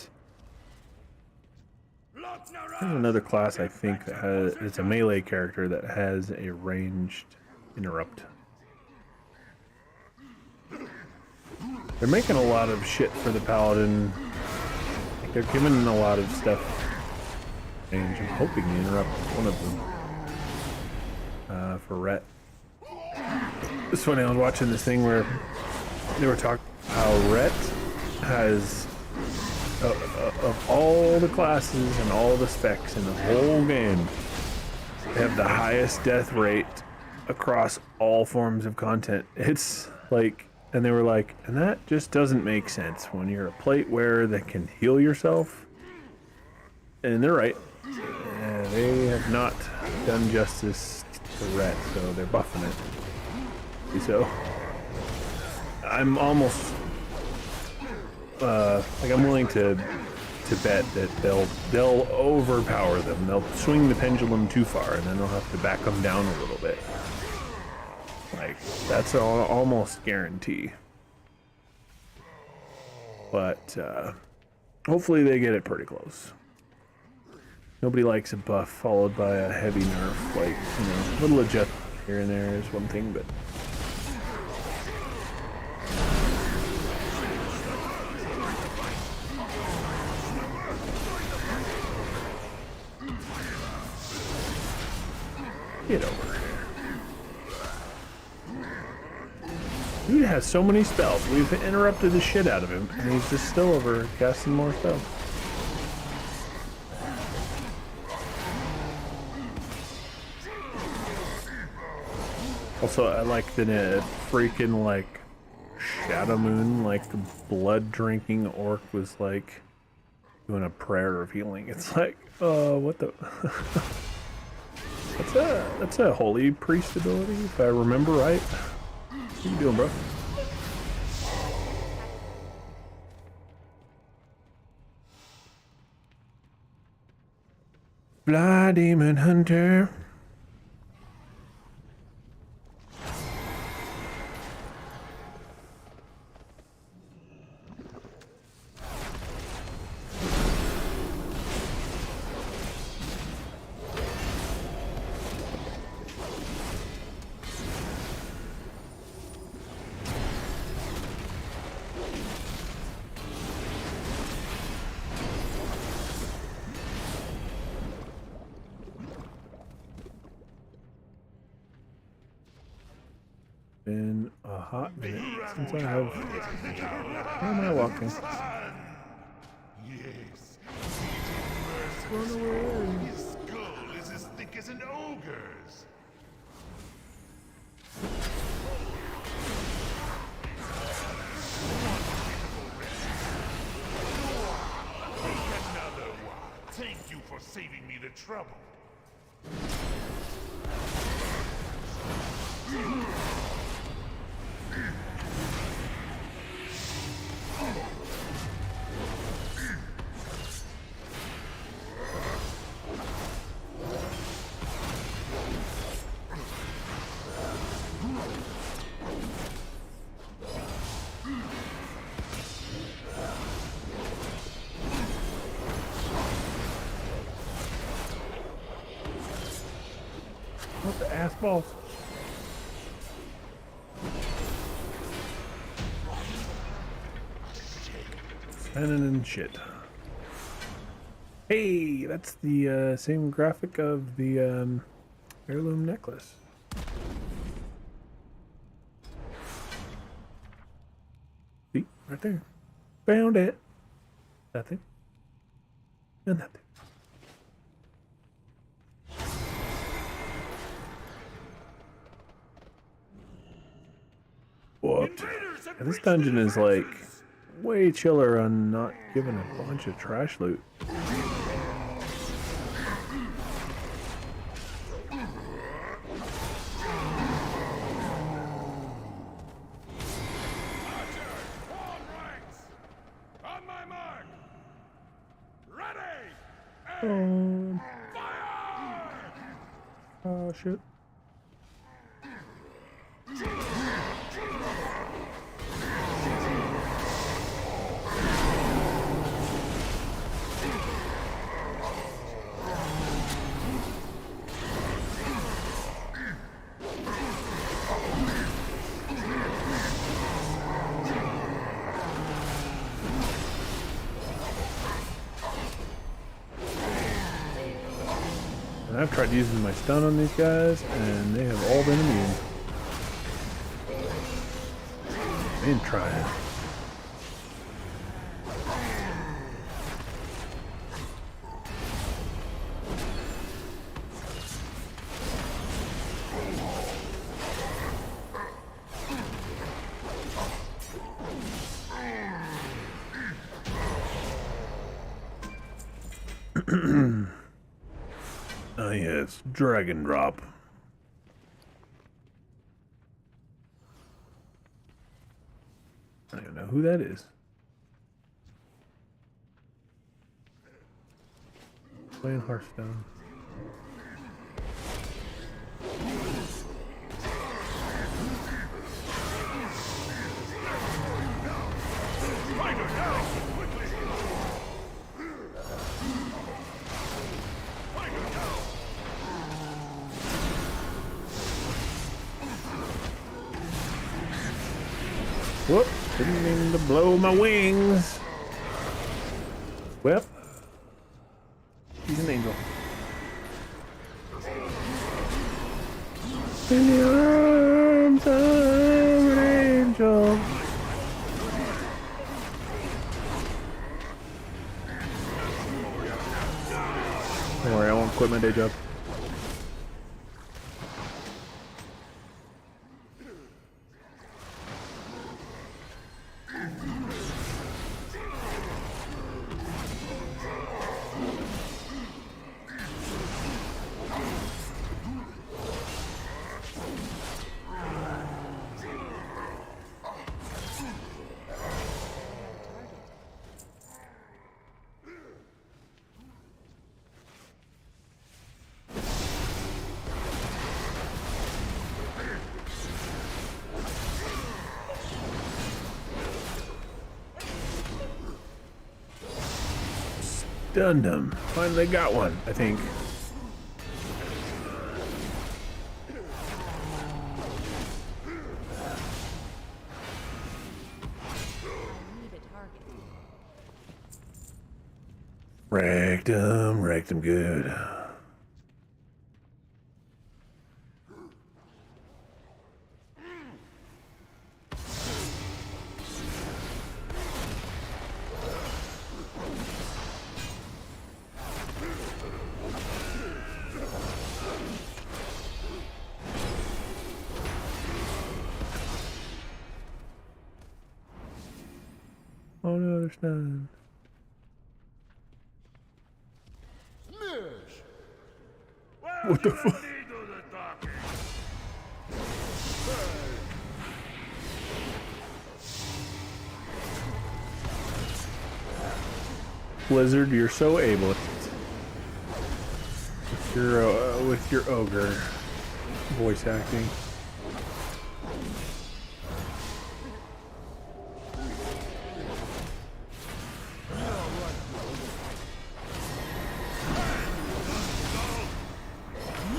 there's another class I think that has, it's a melee character that has a ranged interrupt. They're making a lot of shit for the Paladin. Like they're giving a lot of stuff range. I'm hoping the interrupt is one of them for Rhett. It's funny, I was watching this thing where they were talking how Rhett has of all the classes and all the specs in the whole game, they have the highest death rate across all forms of content. It's like, and they were like, and that just doesn't make sense when you're a plate wearer that can heal yourself. And they're right. They have not done justice to Ret, so they're buffing it. So I'm almost like I'm willing to bet that they'll overpower them. They'll swing the pendulum too far, and then they'll have to back them down a little bit. Like that's almost guarantee. But hopefully they get it pretty close. Nobody likes a buff followed by a heavy nerf. Like, you know, a little adjustment here and there is one thing, but get over here. Dude has so many spells. We've interrupted the shit out of him, and he's just still over casting more spells. Also, I like that freaking like Shadow Moon, like the blood drinking orc was like doing a prayer of healing. It's like, what the? That's a holy priest ability, if I remember right. What are you doing, bro? Fly demon hunter. Been a hot minute since I have. Where am I walking? Yes. Run away. His skull is as thick as an ogre's. Take another one. Thank you for saving me the trouble. What the ass balls? Spinning and shit. Hey, that's the same graphic of the heirloom necklace. See, right there. Found it. That thing. And that thing. Whooped. And this dungeon is like way chiller on not giving a bunch of trash loot. Oh shit. And I've tried using my stun on these guys, and they have all been immune. They didn't try it. Oh yes, Dragon Drop. I don't know who that is. Playing Hearthstone. Whoop, didn't mean to blow my wings. Well, he's an angel. In the arms of an angel. Don't worry, I won't quit my day job. Stunned him. Finally got one, I think. Wrecked him good. Oh no, there's none. What the fuck? Blizzard, you're so able with your ogre voice acting.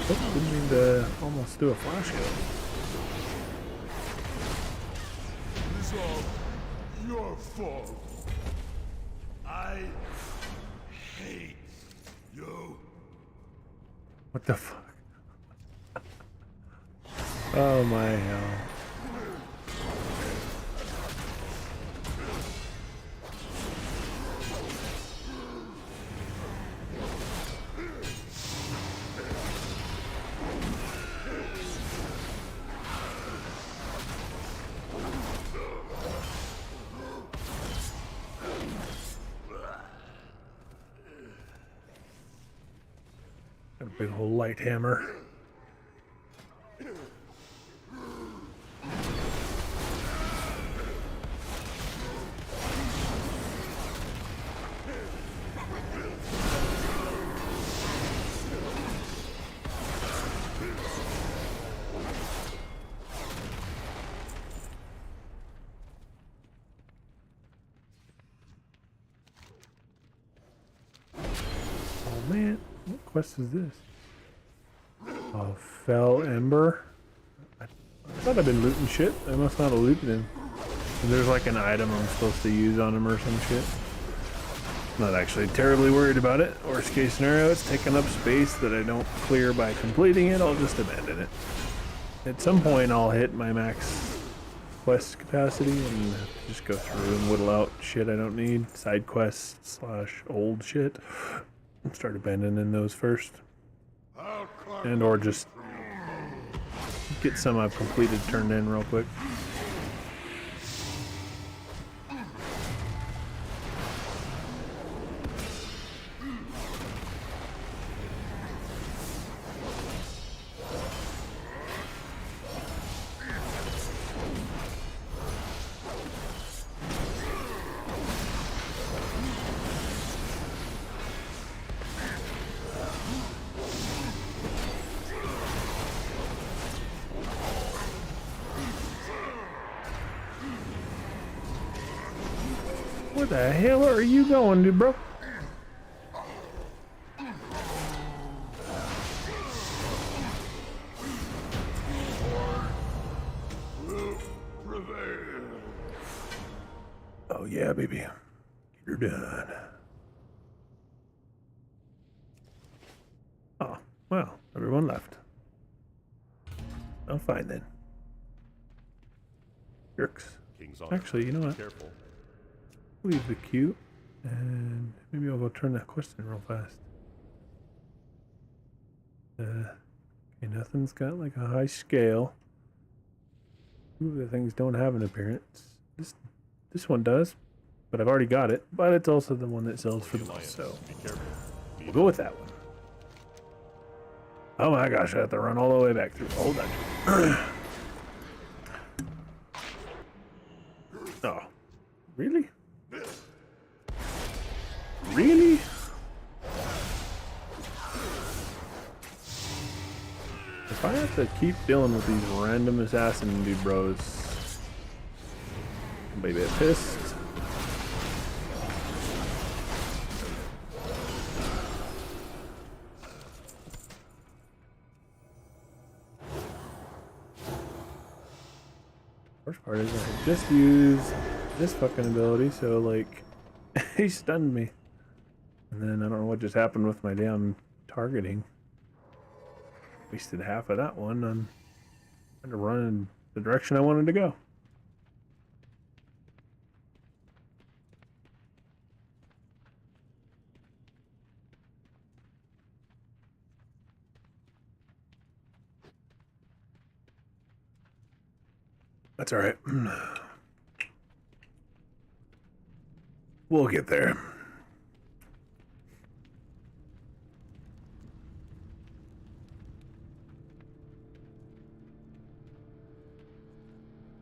Didn't mean to almost do a flash kill. It's all your fault. I hate you. What the fuck? Oh my hell. Got a big old light hammer. Oh man, what quest is this? Oh, Fell Ember? I thought I'd been looting shit. I must not have looted him. There's like an item I'm supposed to use on him or some shit. Not actually terribly worried about it. Worst case scenario, it's taking up space that I don't clear by completing it. I'll just abandon it. At some point I'll hit my max quest capacity and just go through and whittle out shit I don't need. Side quests / old shit. Start abandoning those first. And or just get some I've completed turned in real quick. Where the hell are you going, dude, bro? Oh yeah, baby. You're done. Oh, well, everyone left. Oh, fine then. Jerks. Actually, you know what? Careful. Leave the queue, and maybe I'll go turn that quest in real fast. Okay, nothing's got like a high scale. Ooh, the things don't have an appearance. This one does, but I've already got it. But it's also the one that sells for the most, so we'll go with that one. Oh my gosh, I have to run all the way back through. Hold on. Oh, really? Really? If I have to keep dealing with these random assassin dude bros, I'm gonna be a bit pissed. Worst part is I just used this fucking ability, so like he stunned me. And then I don't know what just happened with my damn targeting. Wasted half of that one on trying to run in the direction I wanted to go. That's alright. We'll get there.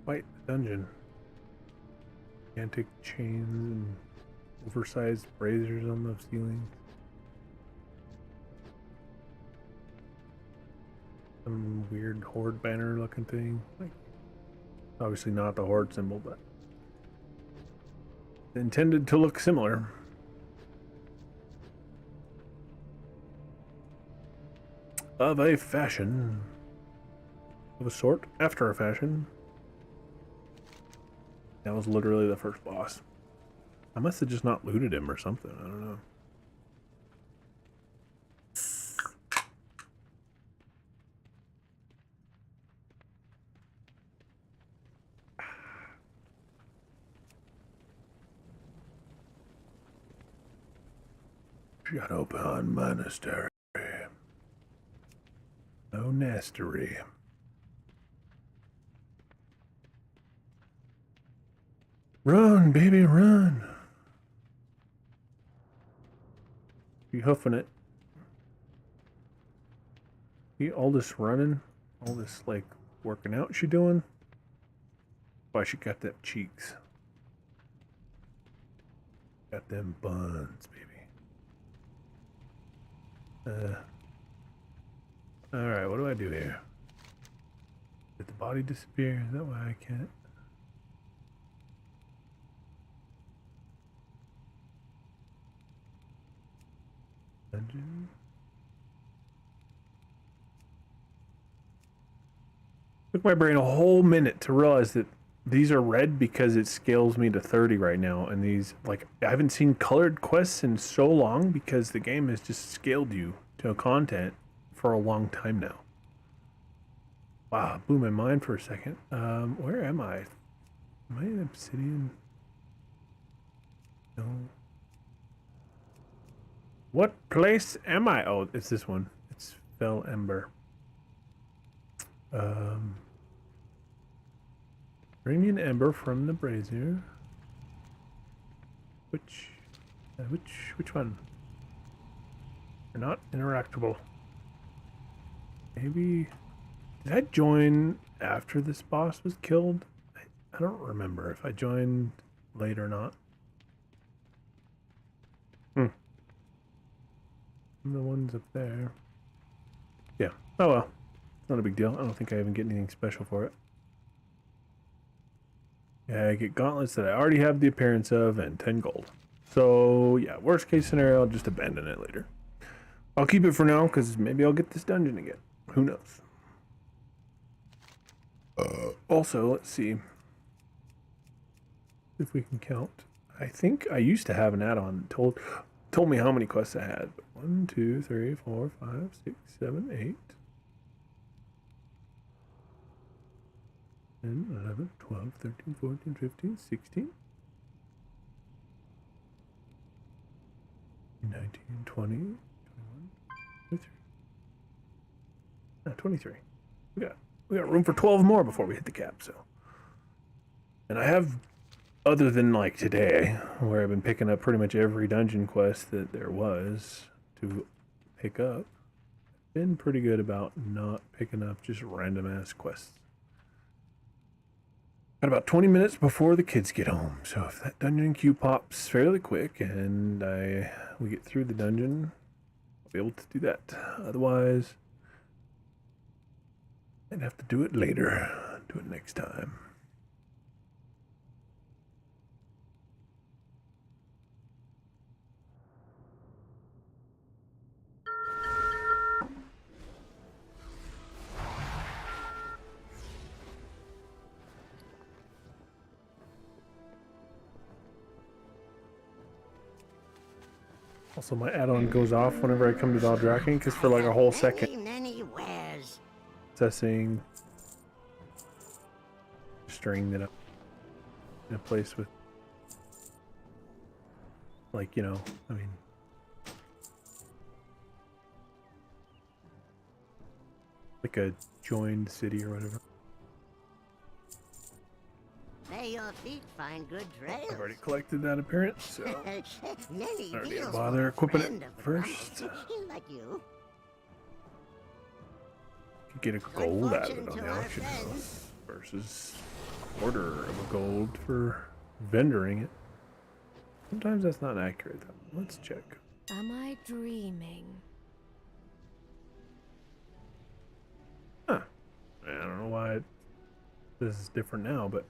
Fight the dungeon. Gigantic chains and oversized braziers on the ceiling. Some weird horde banner looking thing. Like, obviously not the horde symbol, but intended to look similar. Of a fashion. Of a sort. After a fashion. That was literally the first boss. I must have just not looted him or something. I don't know. Shadowpan Monastery. No nastery. Run, baby, run. You hoofing it. See all this running, all this like working out she doing. Why she got them cheeks. Got them buns, baby. Alright, what do I do here? Did the body disappear? Is that why I can't? Dungeon? Took my brain a whole minute to realize that these are red because it scales me to 30 right now, and these, like, I haven't seen colored quests in so long because the game has just scaled you to content for a long time now. Wow, it blew my mind for a second. Where am I? Am I in Obsidian? No. What place am I? Oh, it's this one. It's Fell Ember. Bring me an ember from the brazier. Which one? They're not interactable. Maybe, did I join after this boss was killed? I don't remember if I joined late or not. The ones up there. Yeah. Oh well. It's not a big deal. I don't think I even get anything special for it. Yeah, I get gauntlets that I already have the appearance of and 10 gold. So, yeah, worst case scenario, I'll just abandon it later. I'll keep it for now, because maybe I'll get this dungeon again. Who knows? Also, let's see if we can count. I think I used to have an add-on that told me how many quests I had. 1, 2, 3, 4, 5, 6, 7, 8, 10, 11, 12, 13, 14, 15, 16, 19, 20, 21, 23. 23. We got room for 12 more before we hit the cap, so. And I have, other than like today, where I've been picking up pretty much every dungeon quest that there was to pick up, been pretty good about not picking up just random ass quests. Got about 20 minutes before the kids get home, so if that dungeon queue pops fairly quick and we get through the dungeon, I'll be able to do that. Otherwise, I'd have to do it later. Do it next time. Also, my add-on goes off whenever I come to Valdraken, because for like a whole second, assessing, string that up in a place with, like, you know, I mean, like a joined city or whatever. May your feet find good trails. I've already collected that appearance, so I don't need to bother equipping it first. Like you. Could get a gold out of it on the auction house versus a quarter of a gold for vendoring it. Sometimes that's not accurate though. Let's check. Am I dreaming? Huh. I don't know why this is different now, but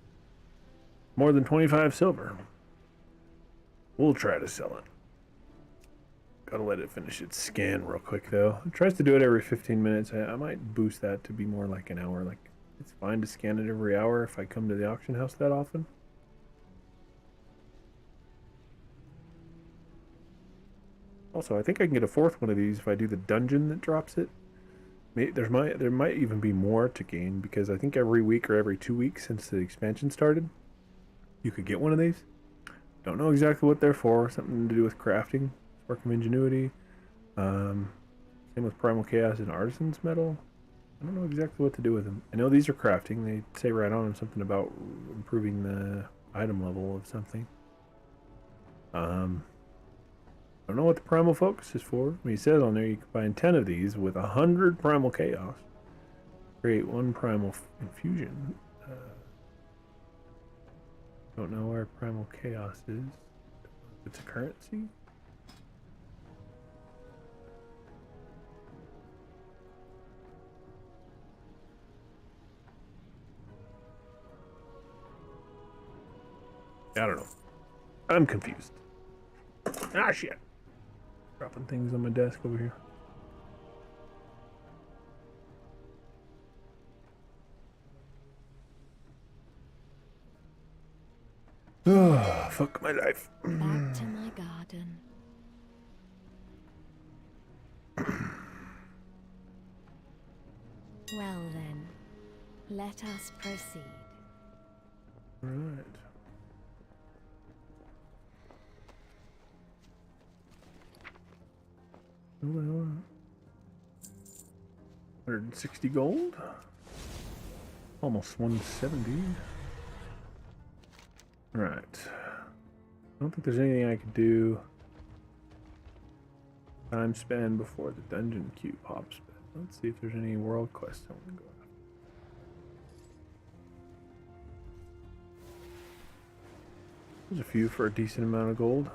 more than 25 silver. We'll try to sell it. Gotta let it finish its scan real quick though. It tries to do it every 15 minutes. I might boost that to be more like an hour. Like, it's fine to scan it every hour if I come to the auction house that often. Also, I think I can get a fourth one of these if I do the dungeon that drops it. There might even be more to gain, because I think every week or every 2 weeks since the expansion started, you could get one of these. Don't know exactly what they're for. Something to do with crafting, spark of ingenuity. Same with primal chaos and artisan's metal. I don't know exactly what to do with them. I know these are crafting. They say right on them something about improving the item level of something. I don't know what the primal focus is for. I mean, it says on there you can find 10 of these with 100 primal chaos. Create 1 primal infusion. Don't know where primal chaos is. It's a currency. I don't know. I'm confused. Ah, shit. Dropping things on my desk over here. Oh, fuck my life. Back to my garden. Well then, let us proceed. Right. Well, 160 gold. Almost 170. Right. I don't think there's anything I could do. Time span before the dungeon queue pops. But let's see if there's any world quests I want to go after. There's a few for a decent amount of gold.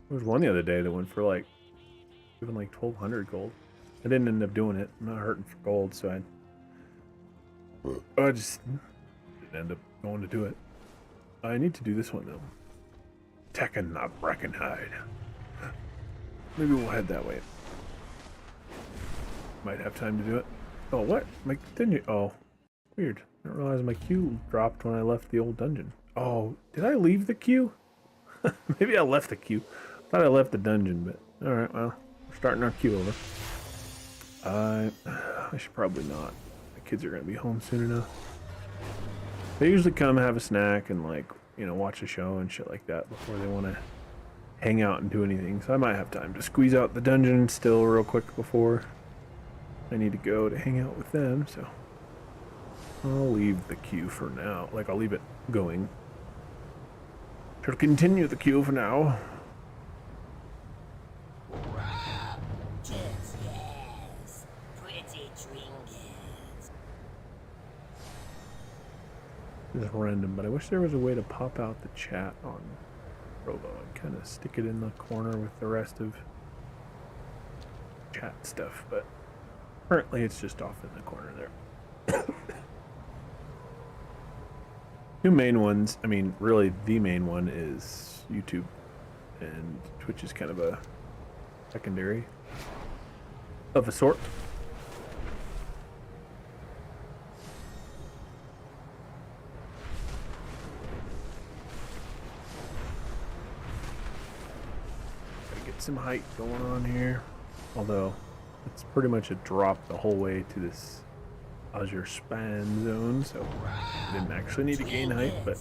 There was one the other day that went for like, even like 1,200 gold. I didn't end up doing it. I'm not hurting for gold, so I just didn't end up going to do it. I need to do this one though. Tekken the Brackenhide. Maybe we'll head that way. Might have time to do it. Oh, what? Didn't you? Oh, weird. I didn't realize my queue dropped when I left the old dungeon. Oh, did I leave the queue? Maybe I left the queue. I thought I left the dungeon, but alright, well, we're starting our queue over. I should probably not. The kids are going to be home soon enough. They usually come have a snack and, like, you know, watch a show and shit like that before they want to hang out and do anything. So I might have time to squeeze out the dungeon still real quick before I need to go to hang out with them. So I'll leave the queue for now. Like, I'll leave it going. Shall continue the queue for now. Yes, pretty trinkets. This is random, but I wish there was a way to pop out the chat on Robo and kind of stick it in the corner with the rest of chat stuff, but currently it's just off in the corner there. Two main ones, I mean, really the main one is YouTube, and Twitch is kind of a secondary of a sort. Gotta get some height going on here, although it's pretty much a drop the whole way to this Azure span zone, so I didn't actually need to gain height, but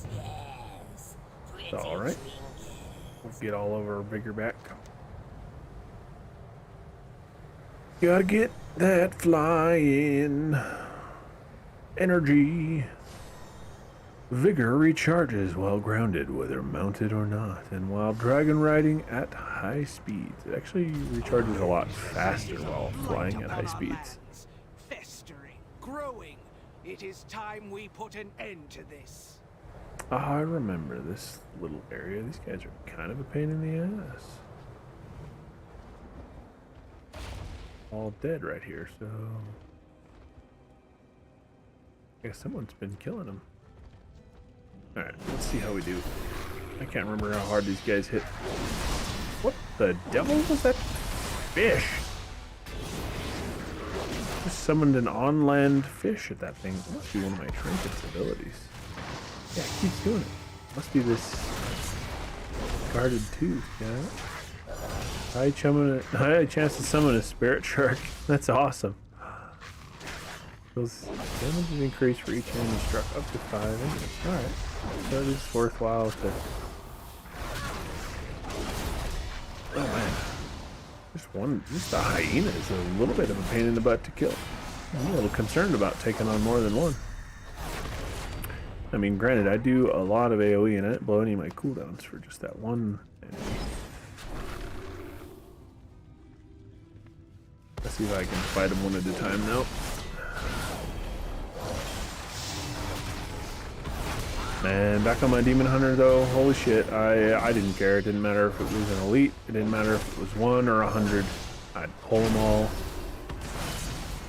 it's alright. We'll get all over our bigger back. Gotta get that flying energy. Vigor recharges while grounded, whether mounted or not, and while dragon riding at high speeds. It actually recharges a lot faster while flying at high speeds. Festering, growing. It is time we put an end to this. I remember this little area. These guys are kind of a pain in the ass. All dead right here, so I guess someone's been killing them. Alright, let's see how we do. I can't remember how hard these guys hit. What the devil was that fish? Just summoned an on-land fish at that thing. It must be one of my trinket's abilities. Yeah, it keeps doing it. Must be this guarded tooth, yeah? High chance to summon a spirit shark. That's awesome. Those damage is increased for each enemy struck up to 5 enemies. Alright. So it is worthwhile to... Oh man. Just the hyena is a little bit of a pain in the butt to kill. I'm a little concerned about taking on more than one. I mean, granted, I do a lot of AoE and I didn't blow any of my cooldowns for just that one enemy. Let's see if I can fight them one at a time now. Man, back on my Demon Hunter though, holy shit, I didn't care. It didn't matter if it was an elite, it didn't matter if it was 1 or 100. I'd pull them all.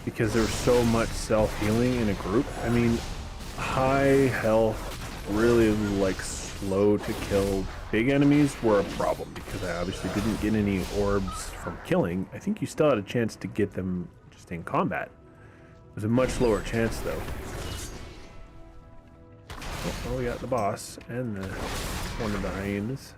Because there's so much self-healing in a group. I mean, high health, really like slow to kill big enemies were a problem because I obviously didn't get any orbs from killing. I think you still had a chance to get them just in combat. It was a much lower chance though. Oh, we got the boss and one of the hyenas.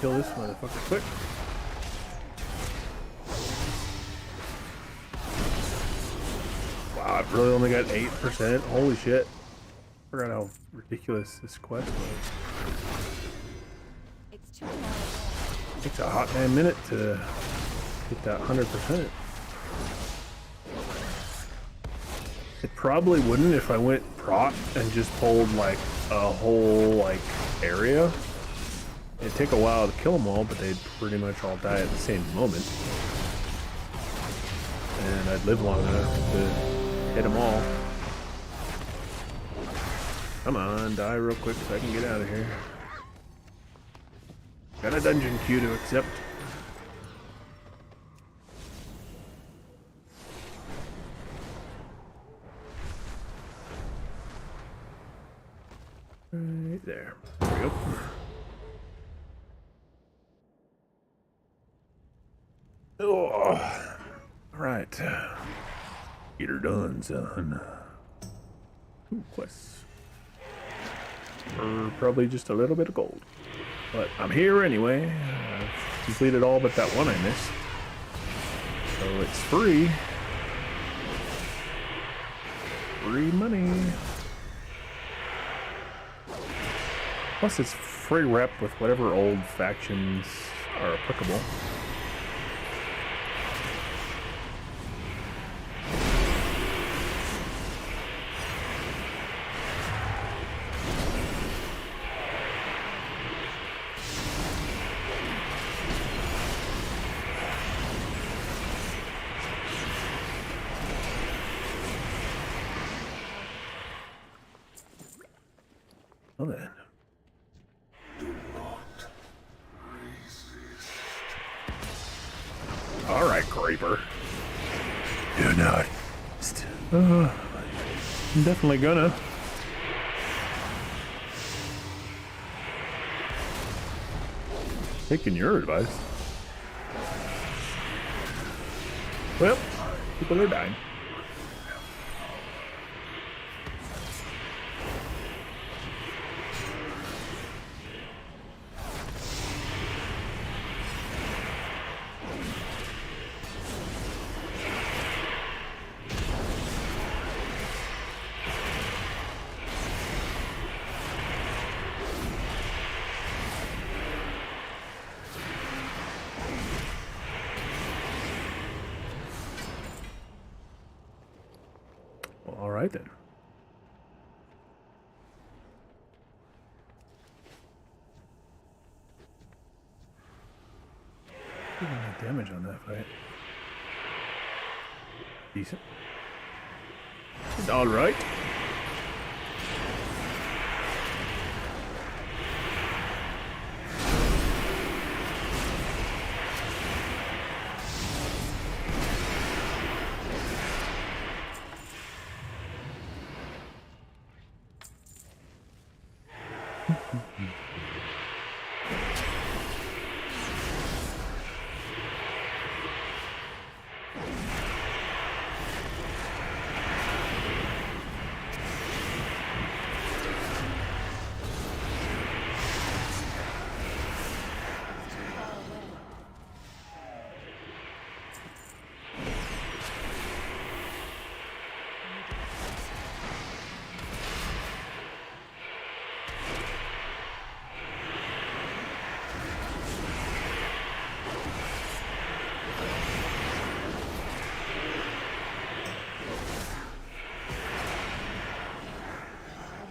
Kill this motherfucker quick. Wow, I've really only got 8%. Holy shit. Forgot how ridiculous this quest was. It's too far. Takes a hot damn minute to get that 100%. It probably wouldn't if I went prot and just pulled like a whole like area. It'd take a while to kill them all, but they'd pretty much all die at the same moment. and I'd live long enough to hit them all. Come on, die real quick so I can get out of here. Got a dungeon queue to accept. Right there. There we go. Oh, alright. Get her done, son. Ooh, quests. For probably just a little bit of gold. But I'm here anyway. I've completed all but that one I missed. So it's free. Free money. Plus it's free rep with whatever old factions are applicable. Well then. Alright, Creeper. Do not. I'm definitely gonna. Taking your advice. Well, people are dying. All right then. Didn't have damage on that fight. Decent. All right.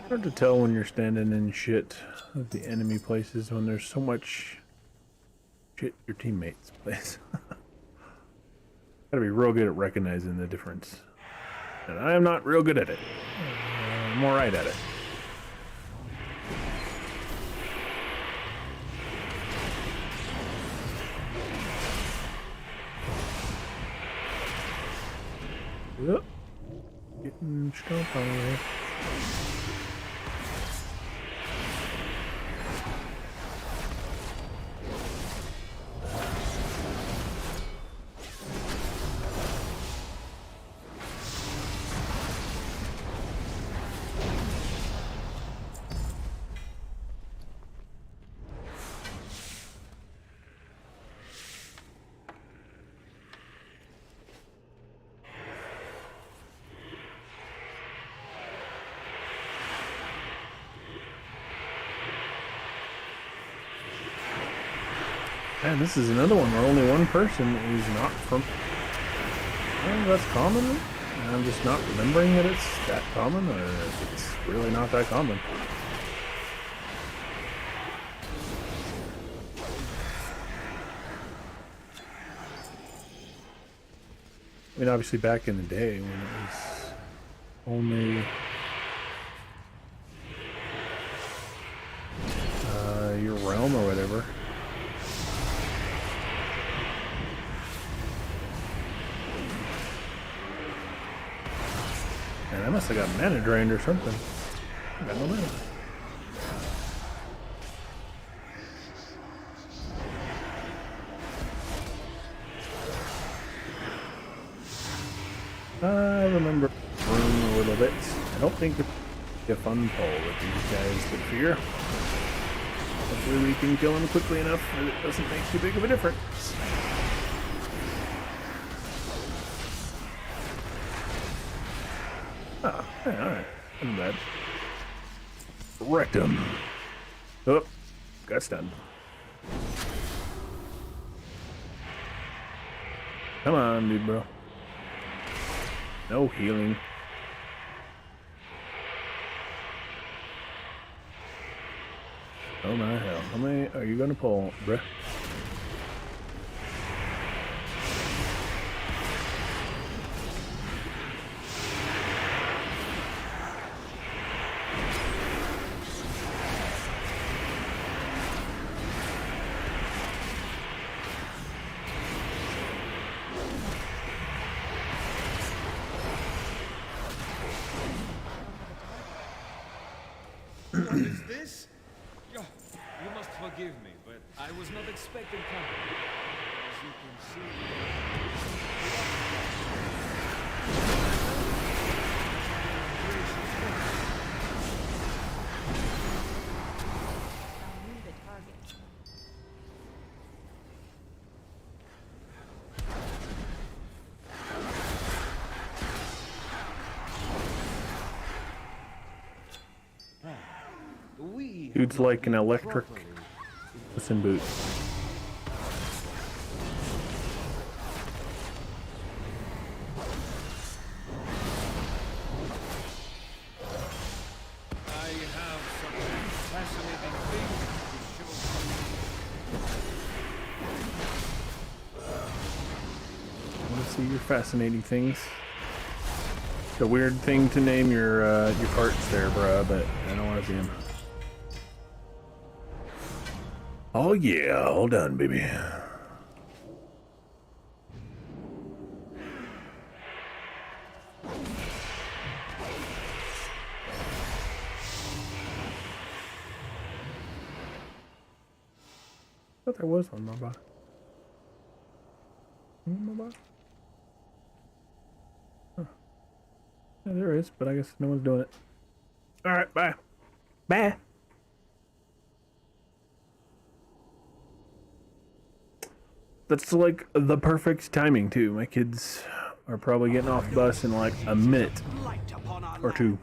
Hard to tell when you're standing in shit of the enemy places when there's so much shit your teammates place. Gotta be real good at recognizing the difference. And I am not real good at it. I'm alright at it. Yep. Getting stomped on there. Man, this is another one where only one person is not from... Well, that's common. And I'm just not remembering that it's that common, or if it's really not that common. mean, obviously back in the day when it was only your realm or whatever. Man, I must have got mana drained or something. I got no mana. I remember room a little bit. I don't think it'd be a fun pull with these guys, but fear. Hopefully we can kill him quickly enough that it doesn't make too big of a difference. Oh, yeah, alright. Not bad. Wrecked him. Oh, got stunned. Come on, dude, bro. No healing. Oh my hell. How many are you gonna pull, bruh? What is this? You must forgive me, but I was not expecting company. As you can see... I knew the target. Dude's like an electric listen boot. I have some fascinating things to show you. I want to see your fascinating things. It's a weird thing to name your parts there, bruh, but I don't want to see them. Oh yeah, all done, baby. I thought there was one more bot. One more bot? Huh. Yeah, there is, but I guess no one's doing it. Alright, bye. Bye. That's like the perfect timing too. My kids are probably getting off the bus in like a minute or two.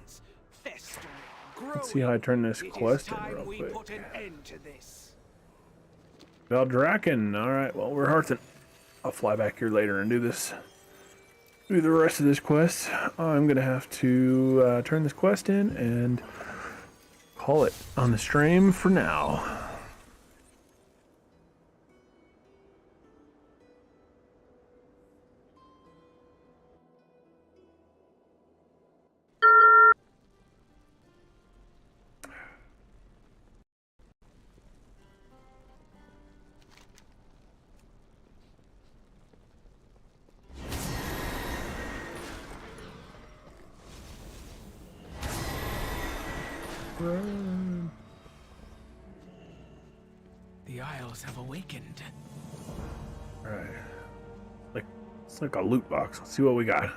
Let's see how I turn this quest in real quick. Valdraken. Alright, well, we're Hearthing. I'll fly back here later and do this. Do the rest of this quest. I'm gonna have to turn this quest in and call it on the stream for now. Run. The Isles have awakened. Alright. It's like a loot box. Let's see what we got.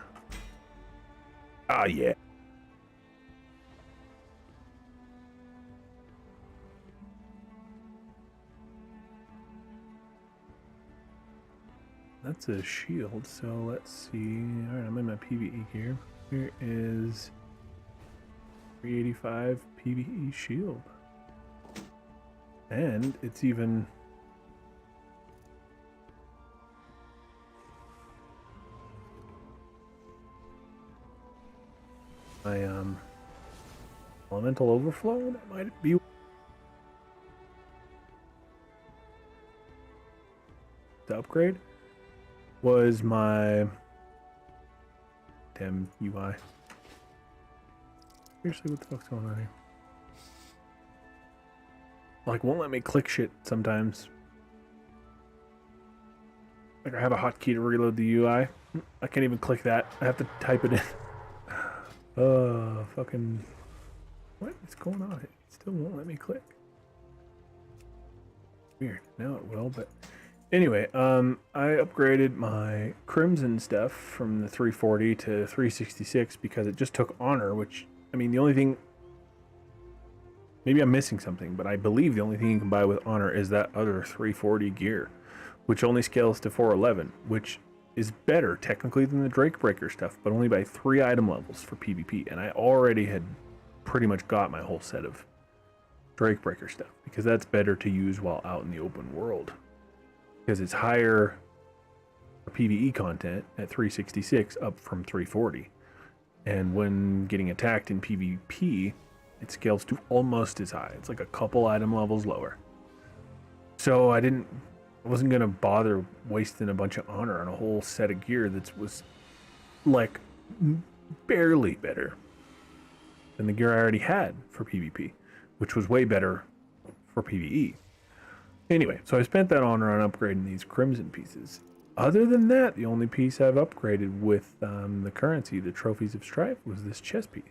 Ah, yeah. That's a shield, so let's see. Alright, I'm in my PvE here. Here is 385 PvE shield. And it's even... my elemental overflow, that might be the upgrade, was my goddamn UI. Seriously, what the fuck's going on here? Like, won't let me click shit sometimes. Like, I have a hotkey to reload the UI. I can't even click that. I have to type it in. Fucking... What is going on? It still won't let me click. Weird. Now it will, but... Anyway, I upgraded my Crimson stuff from the 340 to 366 because it just took Honor, which... I mean, the only thing... Maybe I'm missing something, but I believe the only thing you can buy with Honor is that other 340 gear, which only scales to 411, which is better technically than the Drakebreaker stuff, but only by 3 item levels for PvP. And I already had pretty much got my whole set of Drakebreaker stuff, because that's better to use while out in the open world. Because it's higher for PvE content at 366 up from 340. And when getting attacked in PvP, it scales to almost as high. It's like a couple item levels lower. So I wasn't gonna bother wasting a bunch of Honor on a whole set of gear that was like barely better than the gear I already had for PvP, which was way better for PvE. Anyway, so I spent that Honor on upgrading these Crimson pieces. Other than that, the only piece I've upgraded with the currency, the Trophies of Strife, was this chest piece.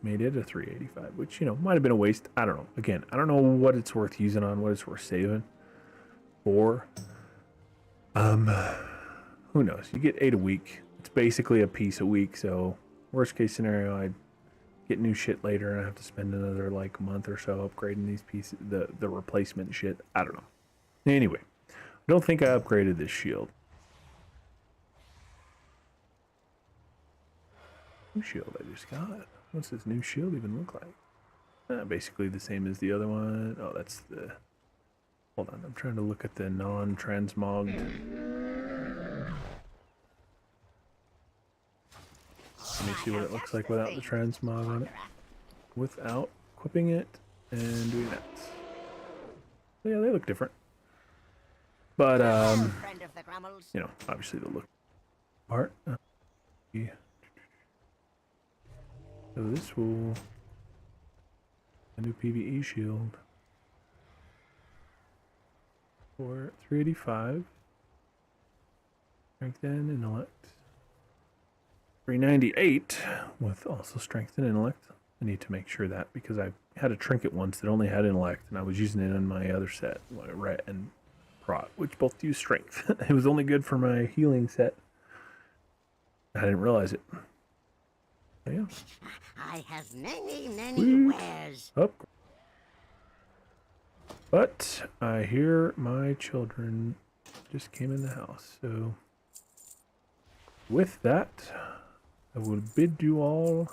Made it a 385, which, you know, might have been a waste. I don't know. Again, I don't know what it's worth using on, what it's worth saving for. Who knows? You get 8 a week. It's basically a piece a week, so worst case scenario, I'd get new shit later and I have to spend another, like, month or so upgrading these pieces, the replacement shit. I don't know. Anyway, I don't think I upgraded this shield. New shield I just got. What's this new shield even look like? Basically the same as the other one. Oh, that's the... Hold on, I'm trying to look at the non-transmogged. Let me see what it looks like without the transmog on it. Without equipping it and doing that. So yeah, they look different. But, you know, obviously the look part. Yeah. So this will... A new PvE shield. For 385. Strength and intellect. 398 with also strength and intellect. I need to make sure that because I had a trinket once that only had intellect and I was using it on my other set, Ret and Prot, which both use strength. It was only good for my healing set. I didn't realize it. So, yeah. I have many wares. Oh. But I hear my children just came in the house, so with that, I will bid you all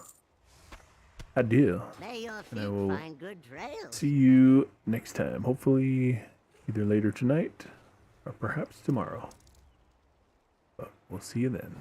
adieu. May your And I feet will find good trails. see you next time. Hopefully either later tonight or perhaps tomorrow. But we'll see you then.